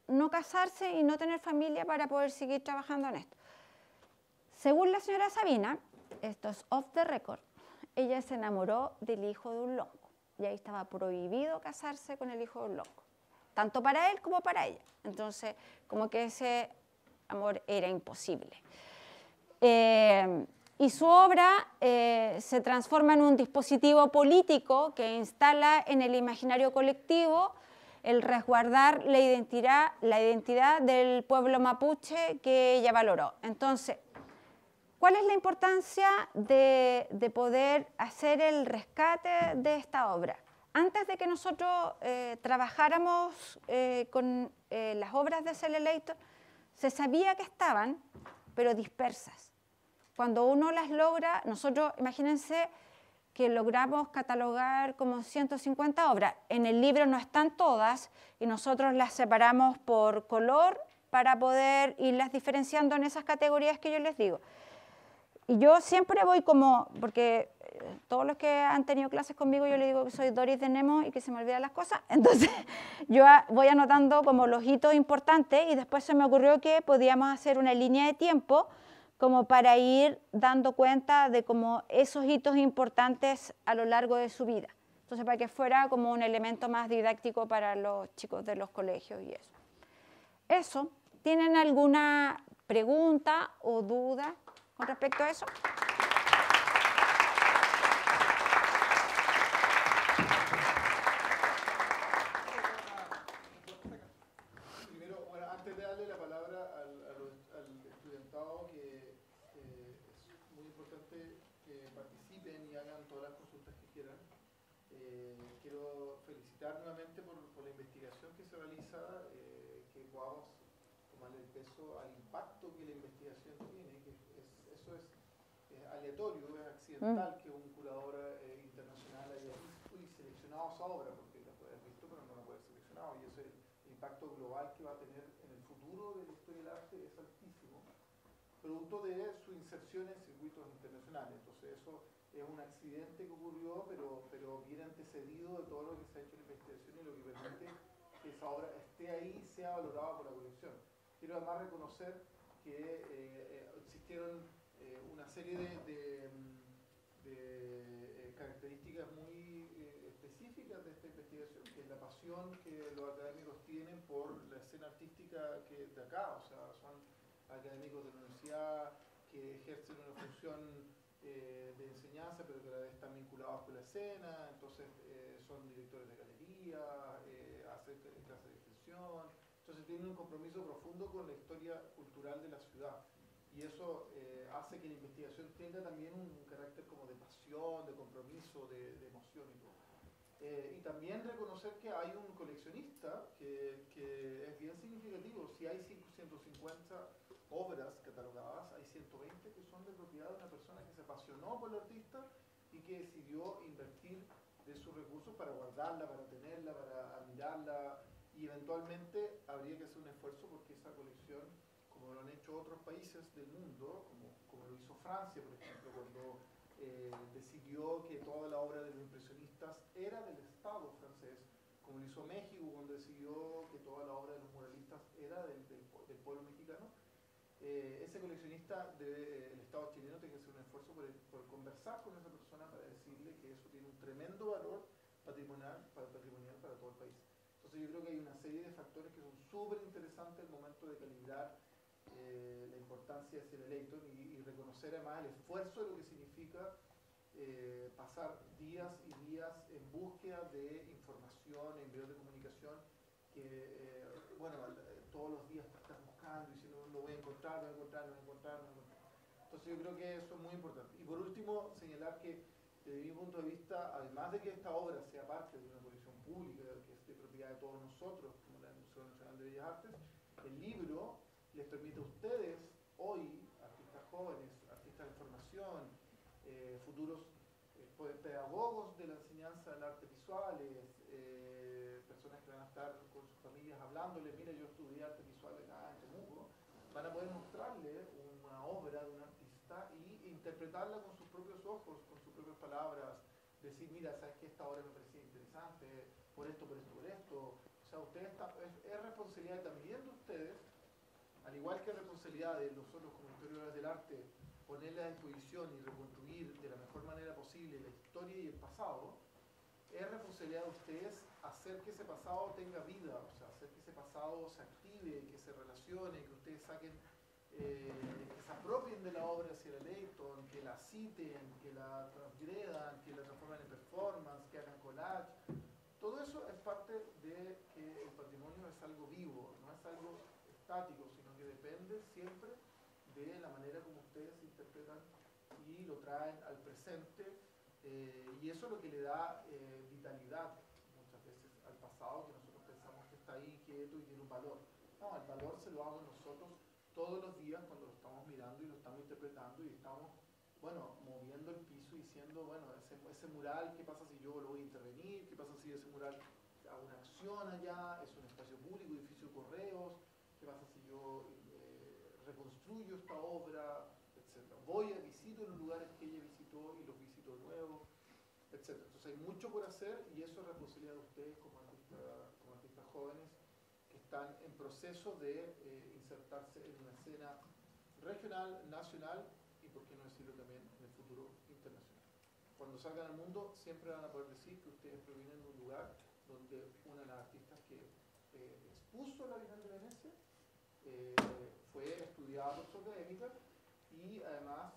no casarse y no tener familia para poder seguir trabajando en esto. Según la señora Sabina, esto es off the record, ella se enamoró del hijo de un lonco y ahí estaba prohibido casarse con el hijo de un lonco, tanto para él como para ella. Entonces, como que ese amor era imposible. Y su obra se transforma en un dispositivo político que instala en el imaginario colectivo el resguardar la identidad del pueblo mapuche que ella valoró. Entonces, ¿cuál es la importancia de poder hacer el rescate de esta obra? Antes de que nosotros trabajáramos con las obras de Celia Layton, se sabía que estaban, pero dispersas. Cuando uno las logra, nosotros, imagínense que logramos catalogar como 150 obras. En el libro no están todas y nosotros las separamos por color para poder irlas diferenciando en esas categorías que yo les digo. Y yo siempre voy como, porque todos los que han tenido clases conmigo, yo les digo que soy Doris de Nemo y que se me olvidan las cosas. Entonces, yo voy anotando como los hitos importantes y después se me ocurrió que podíamos hacer una línea de tiempo como para ir dando cuenta de como esos hitos importantes a lo largo de su vida. Entonces, para que fuera como un elemento más didáctico para los chicos de los colegios y eso. Eso, ¿tienen alguna pregunta o duda con respecto a eso? Primero, bueno, antes de darle la palabra al estudiantado, que es muy importante que participen y hagan todas las consultas que quieran, quiero felicitar nuevamente por la investigación que se realiza, que podamos tomarle el peso al impacto que la investigación tiene, que eso es aleatorio, es accidental que un curador internacional haya visto y seleccionado esa obra, porque la puede haber visto pero no la puede haber seleccionado, y eso es el impacto global que va a tener en el futuro de la historia del arte es altísimo, producto de su inserción en circuitos internacionales. Entonces eso es un accidente que ocurrió, pero viene antecedido de todo lo que se ha hecho en investigación y lo que permite que esa obra esté ahí y sea valorada por la colección. Quiero además reconocer que existieron una serie de características muy específicas de esta investigación, que es la pasión que los académicos tienen por la escena artística que de acá, o sea, son académicos de la universidad que ejercen una función de enseñanza, pero que a la vez están vinculados con la escena, entonces son directores de galería, hacen clases de extensión, entonces tienen un compromiso profundo con la historia cultural de la ciudad. Y eso hace que la investigación tenga también un carácter como de pasión, de compromiso, de emoción y todo. Y también reconocer que hay un coleccionista que es bien significativo. Si hay 150 obras catalogadas, hay 120 que son de propiedad de una persona que se apasionó por el artista y que decidió invertir de sus recursos para guardarla, para tenerla, para admirarla, y eventualmente habría que hacer un esfuerzo porque esa colección, como lo han hecho otros países del mundo, como lo hizo Francia, por ejemplo, cuando decidió que toda la obra de los impresionistas era del Estado francés, como lo hizo México cuando decidió que toda la obra de los muralistas era del pueblo mexicano. Ese coleccionista del Estado chileno tiene que hacer un esfuerzo por conversar con esa persona para decirle que eso tiene un tremendo valor patrimonial para todo el país. Entonces yo creo que hay una serie de factores que son súper interesantes al momento de calibrar la importancia de Celia Layton y reconocer además el esfuerzo de lo que significa pasar días y días en búsqueda de información, en medios de comunicación, que bueno, todos los días estás buscando y diciendo lo voy a encontrar, lo voy a encontrar, lo voy a encontrar, lo voy a encontrar. Entonces yo creo que eso es muy importante. Y por último, señalar que desde mi punto de vista, además de que esta obra sea parte de una colección pública, que es de propiedad de todos nosotros, como el Museo Nacional de Bellas Artes, el libro les permite a ustedes, hoy, artistas jóvenes, artistas de formación, futuros pedagogos de la enseñanza del arte visuales, personas que van a estar con sus familias hablándoles, mira, yo estudié arte visual acá en Temuco, interpretarla con sus propios ojos, con sus propias palabras, decir, mira, sabes que esta obra me parecía interesante, por esto, por esto, por esto. O sea, es responsabilidad también de ustedes, al igual que es responsabilidad de nosotros como historiadores del arte, ponerle a disposición y reconstruir de la mejor manera posible la historia y el pasado. Es responsabilidad de ustedes hacer que ese pasado tenga vida, o sea, hacer que ese pasado se active, que se relacione, que ustedes saquen, que se apropien de la obra de Sierra Leighton, que la citen, que la transgredan, que la transformen en performance, que hagan collage. Todo eso es parte de que el patrimonio es algo vivo, no es algo estático, sino que depende siempre de la manera como ustedes interpretan y lo traen al presente. Y eso es lo que le da vitalidad muchas veces al pasado, que nosotros pensamos que está ahí quieto y tiene un valor. No, el valor se lo damos nosotros todos los días cuando lo estamos mirando y lo estamos interpretando y estamos, bueno, moviendo el piso y diciendo, bueno, ese mural, ¿qué pasa si yo lo voy a intervenir? ¿Qué pasa si ese mural hago una acción allá? ¿Es un espacio público, edificio de correos? ¿Qué pasa si yo reconstruyo esta obra? Etcétera. Voy a visito los lugares que ella visitó y los visito de nuevo, etcétera. Entonces hay mucho por hacer y eso es responsabilidad de ustedes como artistas jóvenes que están en proceso de insertarse en una escena regional, nacional y por qué no decirlo también en el futuro internacional. Cuando salgan al mundo siempre van a poder decir que ustedes provienen de un lugar donde una de las artistas que expuso la Bienal de Venecia fue estudiada por su académica y además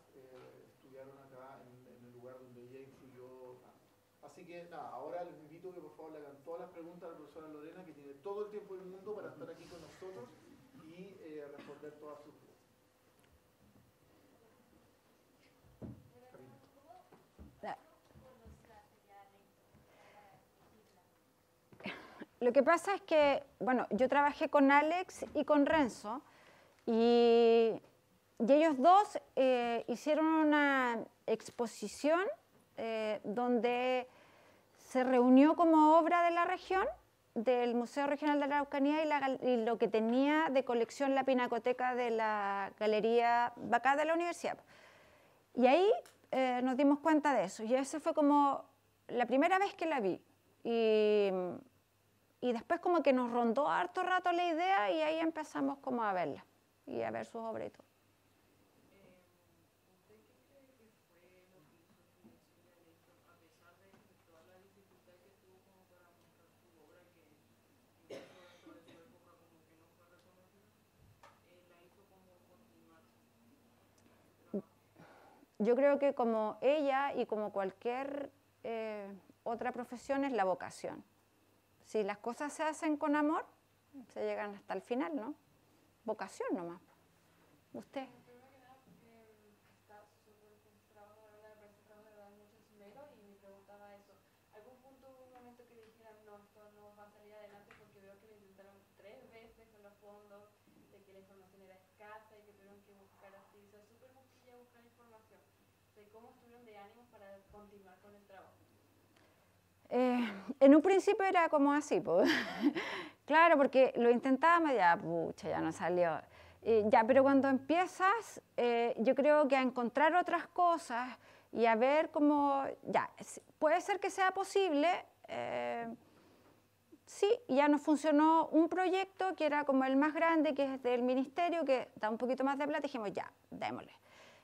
estudiaron acá en el lugar donde ella influyó. Así que nada, ahora les invito a que por favor le hagan todas las preguntas a la profesora Lorena, que tiene todo el tiempo del mundo para estar aquí con nosotros y responder todas sus dudas. Lo que pasa es que, bueno, yo trabajé con Alex y con Renzo y ellos dos hicieron una exposición donde se reunió como obra de la región, del Museo Regional de la Araucanía y lo que tenía de colección la pinacoteca de la Galería Bacá de la Universidad. Y ahí nos dimos cuenta de eso y esa fue como la primera vez que la vi. Y después como que nos rondó harto rato la idea y ahí empezamos como a verla y a ver sus obras y todo. ¿Usted qué cree que fue lo que hizo que Sierra Leighton, a pesar de toda la dificultad que tuvo como para mostrar su obra, que incluso dentro de su época como que no fue reconocida, la hizo como continuar su trabajo? Yo creo que como ella y como cualquier otra profesión es la vocación. Si las cosas se hacen con amor, se llegan hasta el final, ¿no? Vocación nomás. ¿Usted? Primero que nada, está súper frustrado, de verdad, me parece que de verdad mucho esmero y me preguntaba eso. ¿Algún punto hubo un momento que le dijeran, no, esto no va a salir adelante porque veo que lo intentaron 3 veces con los fondos, de que la información era escasa y que tuvieron que buscar así, o sea, súper complicado buscar información? O sea, ¿cómo estuvieron de ánimos para continuar con el trabajo? En un principio era como así, pues. Claro, porque lo intentábamos, ya, pucha, ya no salió. Ya, pero cuando empiezas, yo creo que a encontrar otras cosas y a ver cómo, ya, puede ser que sea posible, sí, ya nos funcionó un proyecto que era como el más grande, que es del ministerio, que da un poquito más de plata, y dijimos, ya, démosle.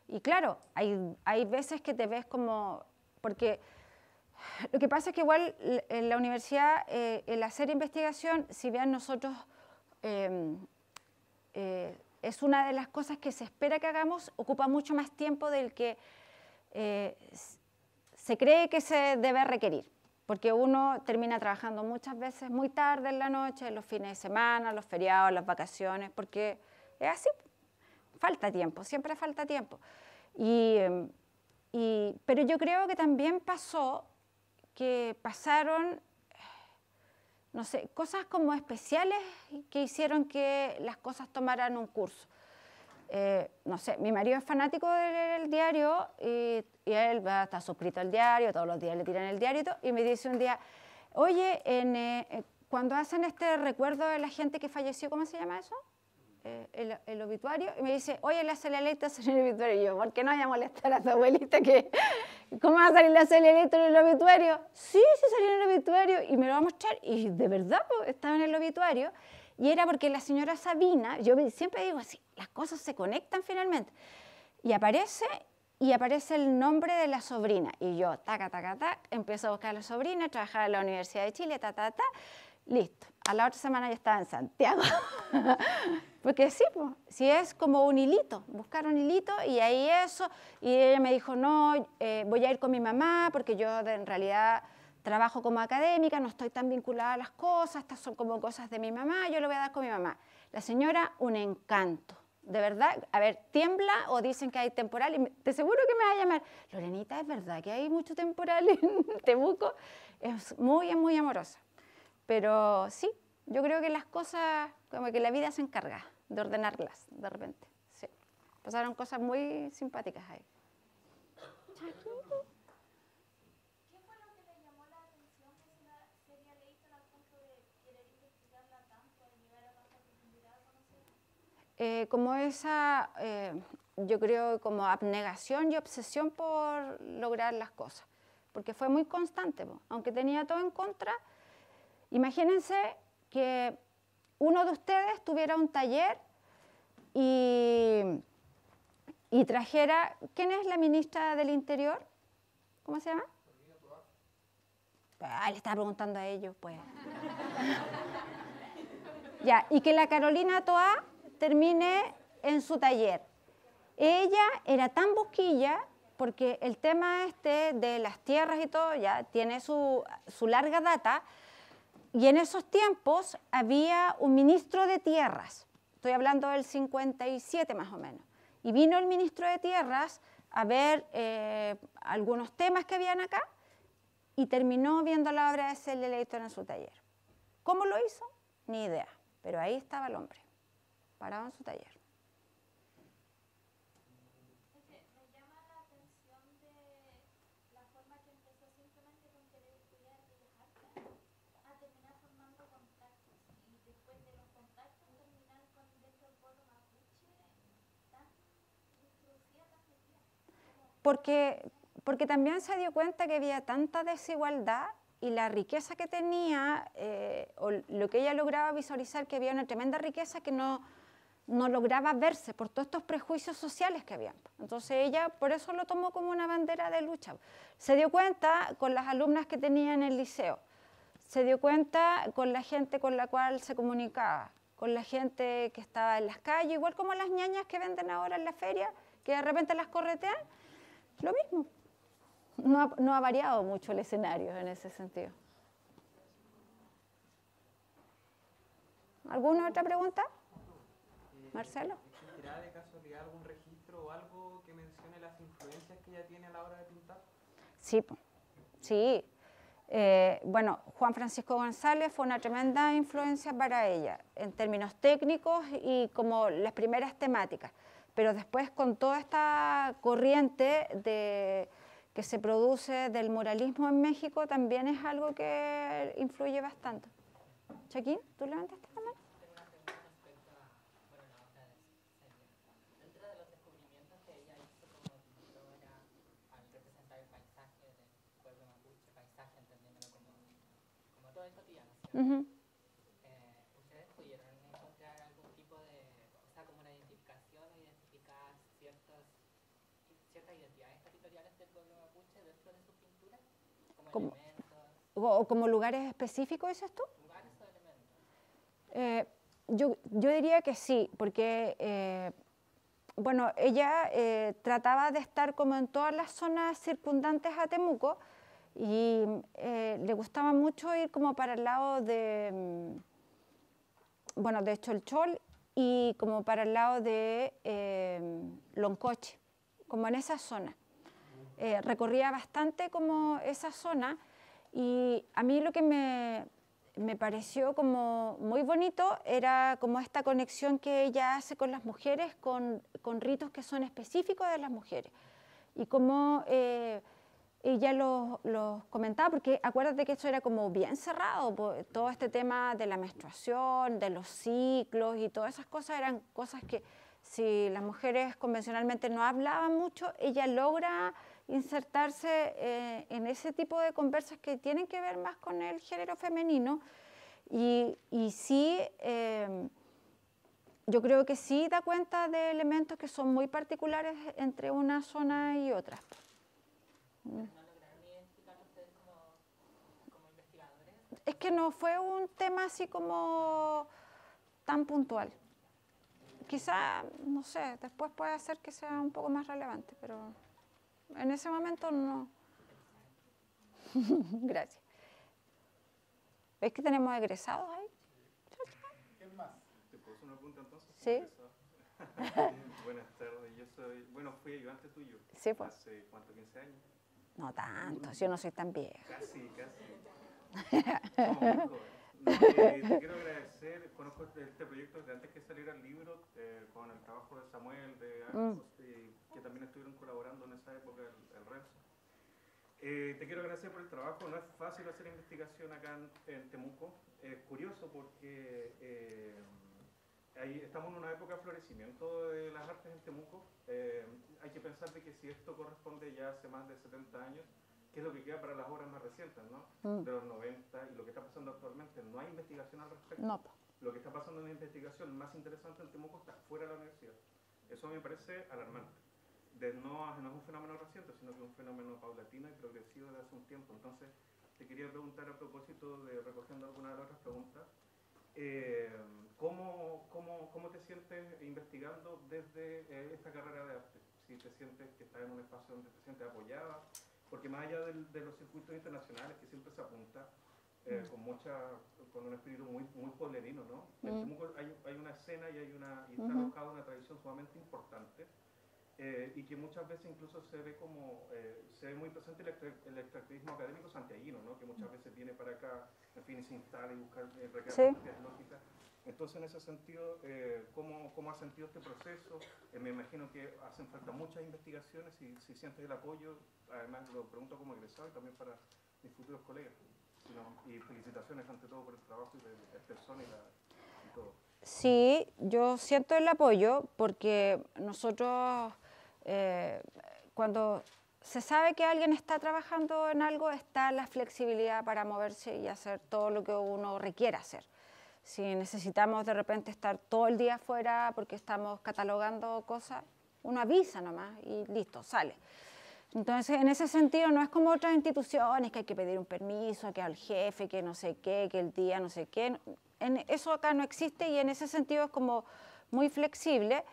Y claro, hay veces que te ves como, porque lo que pasa es que igual en la universidad, el hacer investigación, si bien nosotros es una de las cosas que se espera que hagamos, ocupa mucho más tiempo del que se cree que se debe requerir, porque uno termina trabajando muchas veces muy tarde en la noche, los fines de semana, los feriados, las vacaciones, porque es así, falta tiempo, siempre falta tiempo. Pero yo creo que también pasó que pasaron, no sé, cosas como especiales que hicieron que las cosas tomaran un curso. No sé, mi marido es fanático del diario y él está suscrito al diario, todos los días le tiran el diario y me dice un día, oye, cuando hacen este recuerdo de la gente que falleció, ¿cómo se llama eso? el obituario y me dice, oye, la Celia Layton salió en el obituario. Y yo, ¿por qué no vaya a molestar a tu abuelita? ¿Cómo va a salir la Celia Layton en el obituario? Sí, sí salió en el obituario y me lo va a mostrar. Y de verdad, pues, estaba en el obituario. Y era porque la señora Sabina, yo siempre digo así, las cosas se conectan finalmente. Y aparece el nombre de la sobrina. Y yo, taca, taca, taca, empiezo a buscar a la sobrina, trabajaba en la Universidad de Chile, ta, ta, ta. Listo. A la otra semana ya estaba en Santiago. Porque sí, pues, sí es como un hilito, buscar un hilito y ahí eso. Y ella me dijo, no, voy a ir con mi mamá porque yo en realidad trabajo como académica, no estoy tan vinculada a las cosas, estas son como cosas de mi mamá, yo lo voy a dar con mi mamá. La señora, un encanto. De verdad, a ver, tiembla o dicen que hay temporal y te seguro que me va a llamar. Lorenita, ¿es verdad que hay mucho temporal en Temuco? Es muy, muy amorosa. Pero sí, yo creo que las cosas, como que la vida se encarga de ordenarlas de repente. Sí. Pasaron cosas muy simpáticas ahí. ¿Qué fue lo que le llamó la atención de Celia Layton al punto de querer investigarla tanto, de llegar a tanta profundidad a conocerla? Como esa, yo creo, como abnegación y obsesión por lograr las cosas. Porque fue muy constante, aunque tenía todo en contra. Imagínense que uno de ustedes tuviera un taller y trajera, ¿quién es la ministra del Interior? ¿Cómo se llama? Ah, le estaba preguntando a ellos, pues. Ya, y que la Carolina Toá termine en su taller. Ella era tan busquilla, porque el tema este de las tierras y todo ya tiene su larga data, y en esos tiempos había un ministro de tierras, estoy hablando del 57 más o menos, y vino el ministro de tierras a ver algunos temas que habían acá y terminó viendo la obra de Celia Layton en su taller. ¿Cómo lo hizo? Ni idea, pero ahí estaba el hombre, parado en su taller. Me llama la atención de la forma que empezó simplemente con querer estudiar bellas artes a terminar formando contactos y después de los contactos terminar con dentro del pueblo mapuche tan introducida, tan metida. Porque también se dio cuenta que había tanta desigualdad y la riqueza que tenía, o lo que ella lograba visualizar, que había una tremenda riqueza que no lograba verse por todos estos prejuicios sociales que había. Entonces ella por eso lo tomó como una bandera de lucha. Se dio cuenta con las alumnas que tenía en el liceo, se dio cuenta con la gente con la cual se comunicaba, con la gente que estaba en las calles, igual como las ñañas que venden ahora en la feria, que de repente las corretean, lo mismo. No ha variado mucho el escenario en ese sentido. ¿Alguna otra pregunta? Marcelo. ¿Existirá de casualidad algún registro o algo que mencione las influencias que ella tiene a la hora de pintar? Sí, sí. Bueno, Juan Francisco González fue una tremenda influencia para ella en términos técnicos y como las primeras temáticas, pero después con toda esta corriente que se produce del muralismo en México también es algo que influye bastante. Chaquín, ¿tú levantaste la mano? Tengo una pregunta respecto a, bueno, la obra de Celia. Dentro de los descubrimientos que ella hizo como pintora al representar el paisaje del pueblo mapuche, paisaje entendiéndolo como todo el cotidiano, ¿cierto? ¿Ustedes pudieron encontrar algún tipo de, o sea, como una identificación o identificar ciertas identidades territoriales del pueblo mapuche dentro de sus pinturas? Como elementos. ¿O como lugares específicos, dices tú? Yo diría que sí, porque bueno, ella trataba de estar como en todas las zonas circundantes a Temuco y le gustaba mucho ir como para el lado de, bueno, de Cholchol y como para el lado de Loncoche, como en esa zona. Recorría bastante como esa zona y a mí lo que me pareció como muy bonito era como esta conexión que ella hace con las mujeres, con ritos que son específicos de las mujeres y cómo ella los comentaba, porque acuérdate que eso era como bien cerrado, todo este tema de la menstruación, de los ciclos y todas esas cosas eran cosas que si las mujeres convencionalmente no hablaban mucho, ella logra insertarse en ese tipo de conversas que tienen que ver más con el género femenino y sí, yo creo que sí da cuenta de elementos que son muy particulares entre una zona y otra. ¿No lograron identificar ustedes como investigadores? Es que no fue un tema así como tan puntual. Quizá, no sé, después puede ser que sea un poco más relevante, pero en ese momento no. Gracias. ¿Ves que tenemos egresados ahí? ¿Quién más? ¿Te puedo hacer una pregunta entonces? Sí. Buenas tardes, yo soy, bueno, fui ayudante tuyo. Sí, pues. ¿Hace cuánto? ¿15 años? No tanto, yo no soy tan vieja. Casi. Somos muy jóvenes. No, te quiero agradecer, conozco este proyecto desde antes que saliera el libro, con el trabajo de Samuel, de Arcos, que también estuvieron colaborando en esa época, el Renzo. Te quiero agradecer por el trabajo, no es fácil hacer investigación acá en Temuco. Es curioso porque estamos en una época de florecimiento de las artes en Temuco. Hay que pensar de que si esto corresponde ya hace más de 70 años, ¿qué es lo que queda para las obras más recientes, ¿no? De los 90 y lo que está pasando actualmente? No hay investigación al respecto. No. Lo que está pasando en la investigación más interesante en Temuco está fuera de la universidad. Eso me parece alarmante. No es un fenómeno reciente, sino que es un fenómeno paulatino y progresivo desde hace un tiempo. Entonces, te quería preguntar a propósito de, recogiendo algunas de las otras preguntas, ¿cómo te sientes investigando desde esta carrera de arte? Si te sientes que estás en un espacio donde te sientes apoyada, porque más allá de los circuitos internacionales que siempre se apunta, con un espíritu muy pueblerino, ¿no? En Temuco hay una escena y está alojada una tradición sumamente importante, y que muchas veces incluso se ve muy presente el extractivismo académico santiaguino, ¿no? Que muchas veces viene para acá, en fin, y se instala y busca recrear propias lógicas. Entonces, en ese sentido, ¿cómo has sentido este proceso? Me imagino que hacen falta muchas investigaciones y si sientes el apoyo, además lo pregunto como egresado y también para mis futuros colegas. Y felicitaciones ante todo por el trabajo y de persona y todo. Sí, yo siento el apoyo porque nosotros, cuando se sabe que alguien está trabajando en algo, está la flexibilidad para moverse y hacer todo lo que uno requiera hacer. Si necesitamos de repente estar todo el día afuera porque estamos catalogando cosas, uno avisa nomás y listo, sale. Entonces, en ese sentido, no es como otras instituciones que hay que pedir un permiso, que al jefe, que no sé qué, que el día no sé qué. Eso acá no existe y en ese sentido es como muy flexible.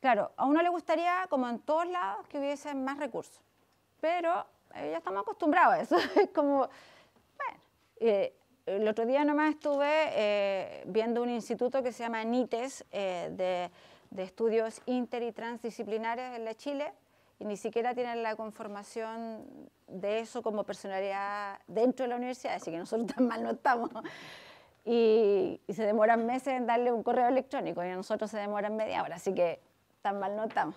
Claro, a uno le gustaría, como en todos lados, que hubiesen más recursos, pero ya estamos acostumbrados a eso. Es como, bueno, el otro día nomás estuve viendo un instituto que se llama NITES, de estudios inter y transdisciplinares en la Chile, y ni siquiera tienen la conformación de eso como personalidad dentro de la universidad, así que nosotros tan mal no estamos. Y se demoran meses en darle un correo electrónico y a nosotros se demoran media hora, así que tan mal no estamos.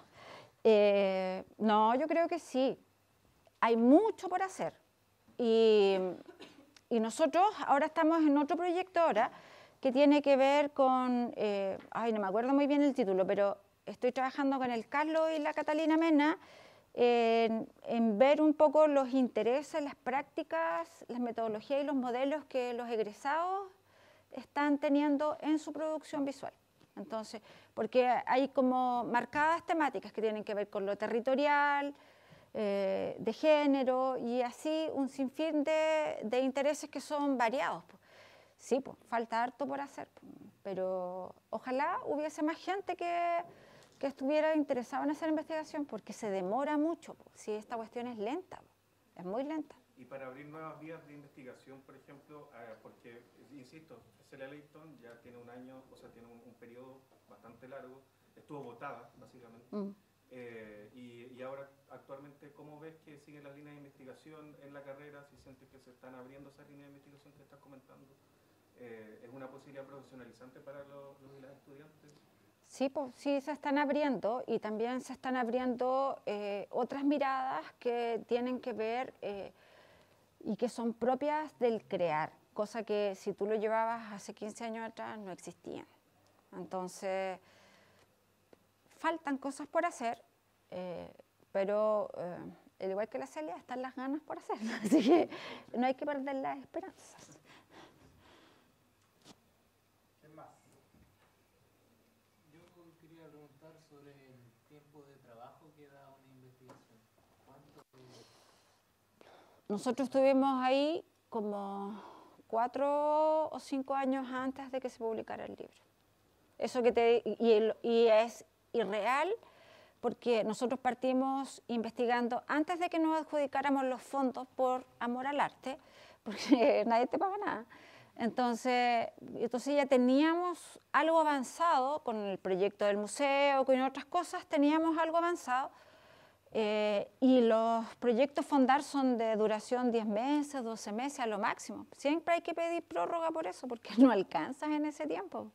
No, yo creo que sí, hay mucho por hacer. Y nosotros ahora estamos en otro proyecto ahora que tiene que ver con, no me acuerdo muy bien el título, pero estoy trabajando con el Carlos y la Catalina Mena en ver un poco los intereses, las prácticas, las metodologías y los modelos que los egresados están teniendo en su producción visual. Entonces, porque hay como marcadas temáticas que tienen que ver con lo territorial, de género y así un sinfín de intereses que son variados. Sí, pues, falta harto por hacer, pero ojalá hubiese más gente que estuviera interesada en hacer investigación porque se demora mucho, si esta cuestión es lenta, es muy lenta. Y para abrir nuevas vías de investigación, por ejemplo, porque, insisto, Celia Leighton ya tiene un año, o sea, tiene un periodo bastante largo, estuvo votada, básicamente, y ahora, actualmente, ¿cómo ves que siguen las líneas de investigación en la carrera? Si sientes que se están abriendo esas líneas de investigación que estás comentando, ¿es una posibilidad profesionalizante para los y las estudiantes? Sí, pues, sí se están abriendo y también se están abriendo otras miradas que tienen que ver y que son propias del crear, cosa que si tú lo llevabas hace 15 años atrás no existían. Entonces, faltan cosas por hacer, pero al igual que la Celia, están las ganas por hacerlo, así que no hay que perder las esperanzas. ¿Quién más? Yo quería preguntar sobre el tiempo de trabajo que da una investigación. ¿Cuánto? Nosotros estuvimos ahí como 4 o 5 años antes de que se publicara el libro. Eso que y es irreal porque nosotros partimos investigando antes de que nos adjudicáramos los fondos por amor al arte, porque nadie te paga nada. Entonces ya teníamos algo avanzado con el proyecto del museo, con otras cosas, teníamos algo avanzado. Y los proyectos Fondar son de duración 10 meses, 12 meses a lo máximo. Siempre hay que pedir prórroga por eso, porque no alcanzas en ese tiempo.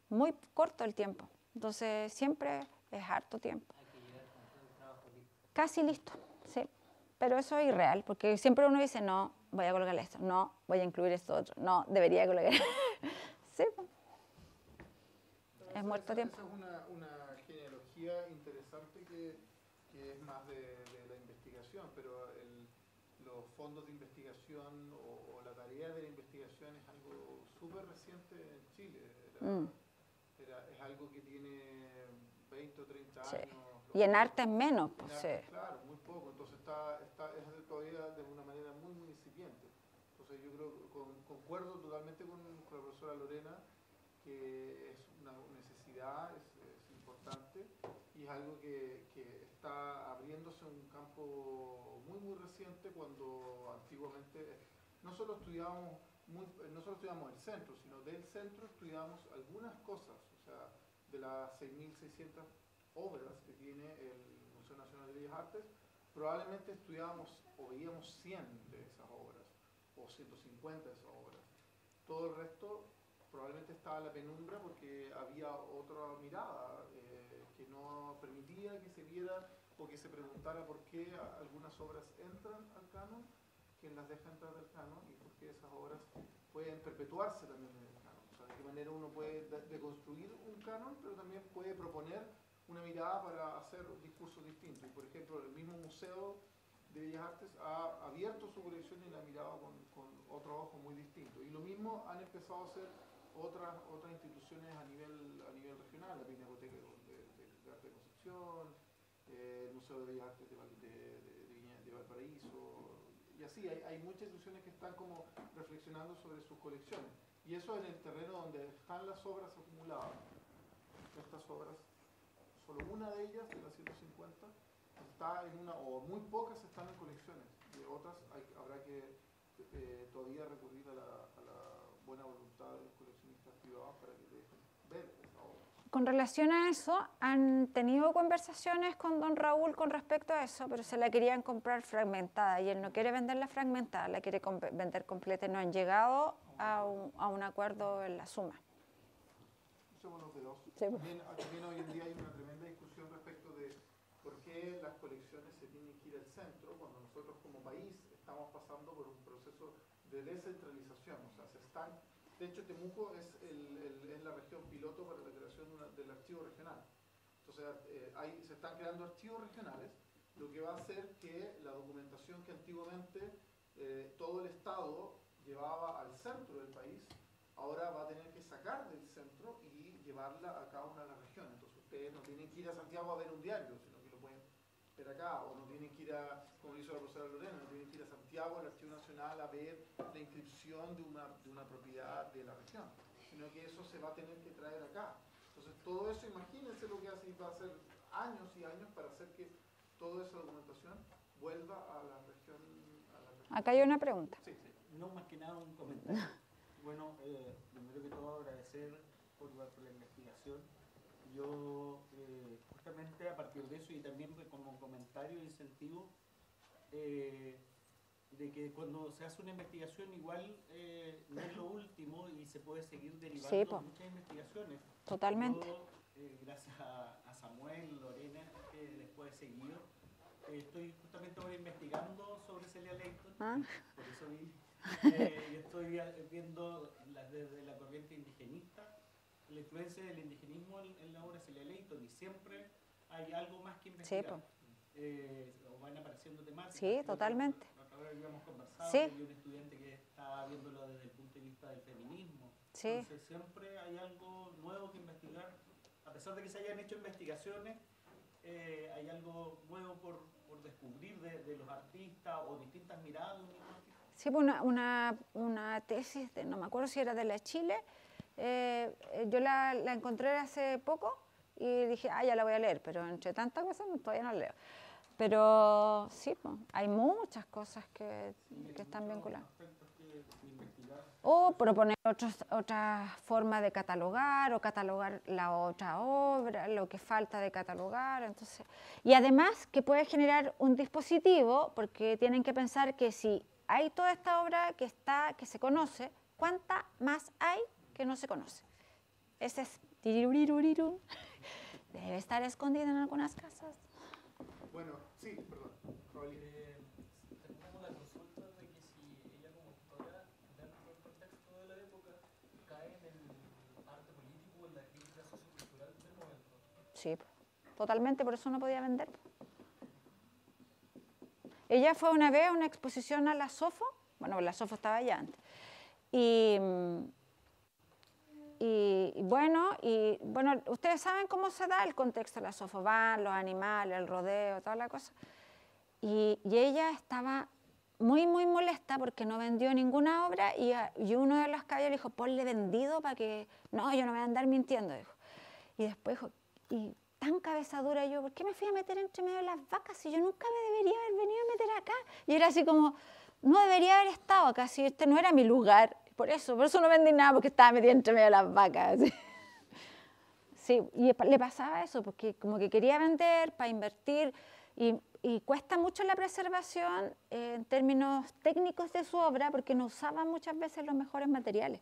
Muy corto el tiempo. Entonces siempre es harto tiempo. Hay que llegar con todo el trabajo listo. Casi listo, sí. Pero eso es irreal, porque siempre uno dice, no, voy a colocar esto, no, voy a incluir esto otro, no, debería colocar. Sí, es muerto tiempo. Esa es una genealogía interesante que es más de la investigación, pero los fondos de investigación o la tarea de la investigación es algo súper reciente en Chile. Es algo que tiene 20 o 30 Sí. años. Y en arte es menos, En pues, arte, sí. claro, muy poco. Entonces es todavía de una manera muy, muy incipiente. Entonces yo creo, concuerdo totalmente con la profesora Lorena, que es una necesidad, es importante, y es algo que está abriéndose un campo muy, muy reciente cuando antiguamente no solo estudiábamos el centro, sino del centro estudiamos algunas cosas, o sea, de las 6.600 obras que tiene el Museo Nacional de Bellas Artes, probablemente estudiábamos o veíamos 100 de esas obras, o 150 de esas obras. Todo el resto probablemente estaba en la penumbra porque había otra mirada que no permitía que se viera o que se preguntara por qué algunas obras entran al canon, quién las deja entrar al canon y por qué esas obras pueden perpetuarse también en el canon. O sea, de qué manera uno puede deconstruir un canon, pero también puede proponer una mirada para hacer discursos distintos. Y por ejemplo, el mismo Museo de Bellas Artes ha abierto su colección y la ha mirado con otro ojo muy distinto. Y lo mismo han empezado a hacer otras instituciones a nivel regional, la Pinacoteca de Arte de Concepción, el Museo de Bellas Artes de Valparaíso, y así hay muchas instituciones que están como reflexionando sobre sus colecciones. Y eso en el terreno donde están las obras acumuladas. Estas obras, solo una de ellas, de las 150, está en una, o muy pocas están en colecciones, y otras habrá que todavía recurrir a la buena voluntad de los coleccionistas privados para que dejen ver esa obra. Con relación a eso, han tenido conversaciones con don Raúl con respecto a eso, pero se la querían comprar fragmentada y él no quiere venderla fragmentada, la quiere vender completa y no han llegado a un acuerdo en la suma. Somos de dos. Sí. También hoy en día hay una tremenda discusión respecto de por qué las colecciones se tienen que ir al centro cuando nosotros como país estamos pasando por un proceso de descentralización. O sea, de hecho, Temuco es la región piloto para la creación del archivo regional. Entonces, se están creando archivos regionales, lo que va a hacer que la documentación que antiguamente todo el Estado llevaba al centro del país, ahora va a tener que sacar del centro y llevarla a cada una de las regiones. Entonces ustedes no tienen que ir a Santiago a ver un diario, sino que lo pueden ver acá, o no tienen que ir como hizo la profesora Lorena, no tienen que ir a Santiago, al Archivo Nacional, a ver la inscripción de una propiedad de la región, sino que eso se va a tener que traer acá. Entonces todo eso, imagínense lo que va a hacer años y años para hacer que toda esa documentación vuelva a la región. Acá hay una pregunta. Sí. No, más que nada un comentario. Bueno, primero que todo agradecer por la investigación. Yo justamente a partir de eso y también como comentario e incentivo de que cuando se hace una investigación igual no es lo último y se puede seguir derivando Sí, po. muchas investigaciones. Totalmente. Yo gracias a Samuel, Lorena, que después he seguido. Estoy justamente ahora investigando sobre Celia Layton, por eso vi. Y estoy viendo desde la corriente indigenista, la influencia del indigenismo en la obra de Celia Layton, y siempre hay algo más que investigar. O van apareciendo temáticas. Sí, totalmente. Otra vez habíamos conversado, sí. que hay un estudiante que estaba viéndolo desde el punto de vista del feminismo. Sí. Entonces siempre hay algo nuevo que investigar. A pesar de que se hayan hecho investigaciones, hay algo nuevo por descubrir de los artistas o distintas miradas de un mismo artista. Sí, una tesis, no me acuerdo si era de la Chile, yo la encontré hace poco y dije, ya la voy a leer, pero entre tantas cosas todavía no la leo. Pero sí, pues, hay muchas cosas que están vinculadas. O proponer otras formas de catalogar, o catalogar la otra obra, lo que falta de catalogar. Entonces, y además que puede generar un dispositivo, porque tienen que pensar que si hay toda esta obra que se conoce, ¿cuánta más hay que no se conoce? Ese es... Debe estar escondida en algunas casas. Bueno, sí, perdón. Tenemos la consulta de que si ella como autora, dentro del contexto de la época, cae en el arte político o en la crítica sociocultural del momento. Sí, totalmente, por eso no podía vender. Ella fue una vez a una exposición a la Sofo, bueno, la Sofo estaba allá antes, y bueno, ustedes saben cómo se da el contexto de la Sofo, van los animales, el rodeo, toda la cosa, y ella estaba muy, muy molesta porque no vendió ninguna obra, y uno de los caballeros dijo, ponle vendido para que, no, yo no voy a andar mintiendo, dijo. Y después dijo, y tan cabezadura yo, ¿por qué me fui a meter entre medio de las vacas si yo nunca me debería haber venido a meter acá? Y era así como, no debería haber estado acá, si este no era mi lugar. Por eso no vendí nada, porque estaba metida entre medio de las vacas. Sí, y le pasaba eso, porque como que quería vender para invertir, y cuesta mucho la preservación en términos técnicos de su obra, porque no usaba muchas veces los mejores materiales.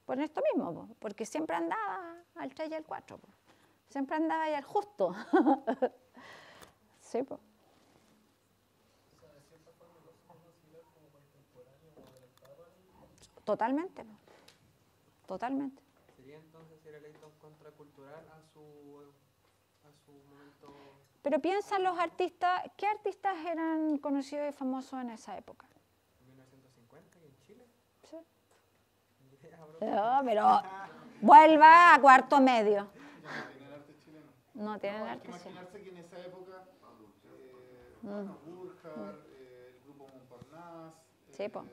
Por esto mismo, porque siempre andaba al 3 y al 4. Siempre andaba ahí al justo. Sí, pues. O sea, de cierta forma lo podemos considerar como contemporáneo o adelantado. Totalmente. Totalmente. ¿Sería entonces Celia Layton contracultural a su momento? Pero piensa los artistas, ¿qué artistas eran conocidos y famosos en esa época? ¿En 1950 y en Chile? Sí. No, pero vuelva a cuarto medio. No tienen Hay arte que chileno. imaginarse que en esa época, bueno, Burkhardt, el grupo Montparnasse, Sí, po.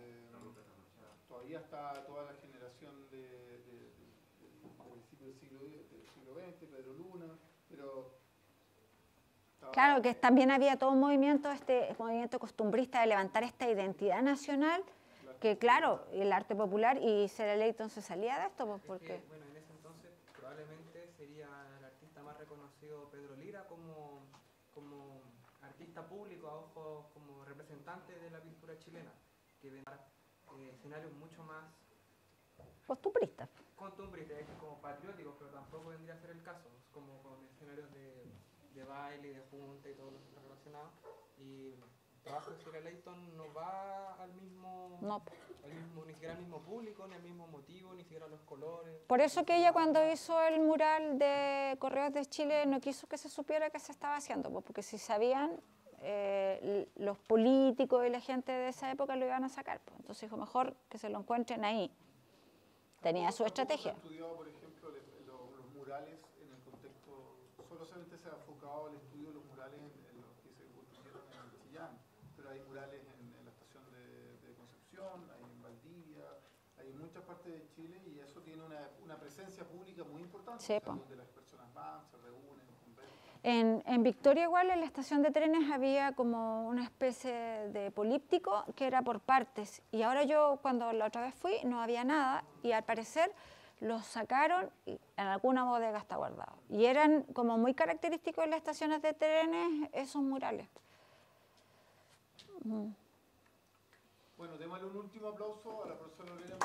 todavía está toda la generación del principio del siglo XX, Pedro Luna, pero... Claro, que también había todo un movimiento, movimiento costumbrista de levantar esta identidad nacional, que claro, el arte popular, y Celia Layton se salía de esto, pues, porque... Bueno, en ese entonces probablemente sería el artista más reconocido Pedro Lira como artista público a ojos, como representante de la pintura chilena, que ven escenarios mucho más Costumbristas. costumbristas, como patrióticos, pero tampoco vendría a ser el caso, como con escenarios de baile, de junta y todo lo relacionado. Y el trabajo de Celia Layton no va al mismo, ni siquiera al mismo público, ni al mismo motivo, ni siquiera a los colores. Por eso que ella cuando hizo el mural de Correos de Chile no quiso que se supiera que se estaba haciendo, pues, porque si sabían, los políticos y la gente de esa época lo iban a sacar. Pues. Entonces dijo, mejor que se lo encuentren ahí. Tenía su estrategia. ¿Se ha estudiado, por ejemplo, los murales en el contexto, solamente se ha enfocado el estudio de los murales en los que se construyeron en Chillán, pero hay murales en la estación de Concepción, hay en Valdivia, hay en muchas partes de Chile, y eso tiene una presencia pública muy importante, Sí, o sea, donde las personas van, se reúnen, conversan. En Victoria igual, en la estación de trenes había como una especie de políptico que era por partes, y ahora yo cuando la otra vez fui no había nada, y al parecer los sacaron y en alguna bodega está guardado. Y eran como muy característicos en las estaciones de trenes esos murales. Bueno, démosle un último aplauso a la profesora Lorena.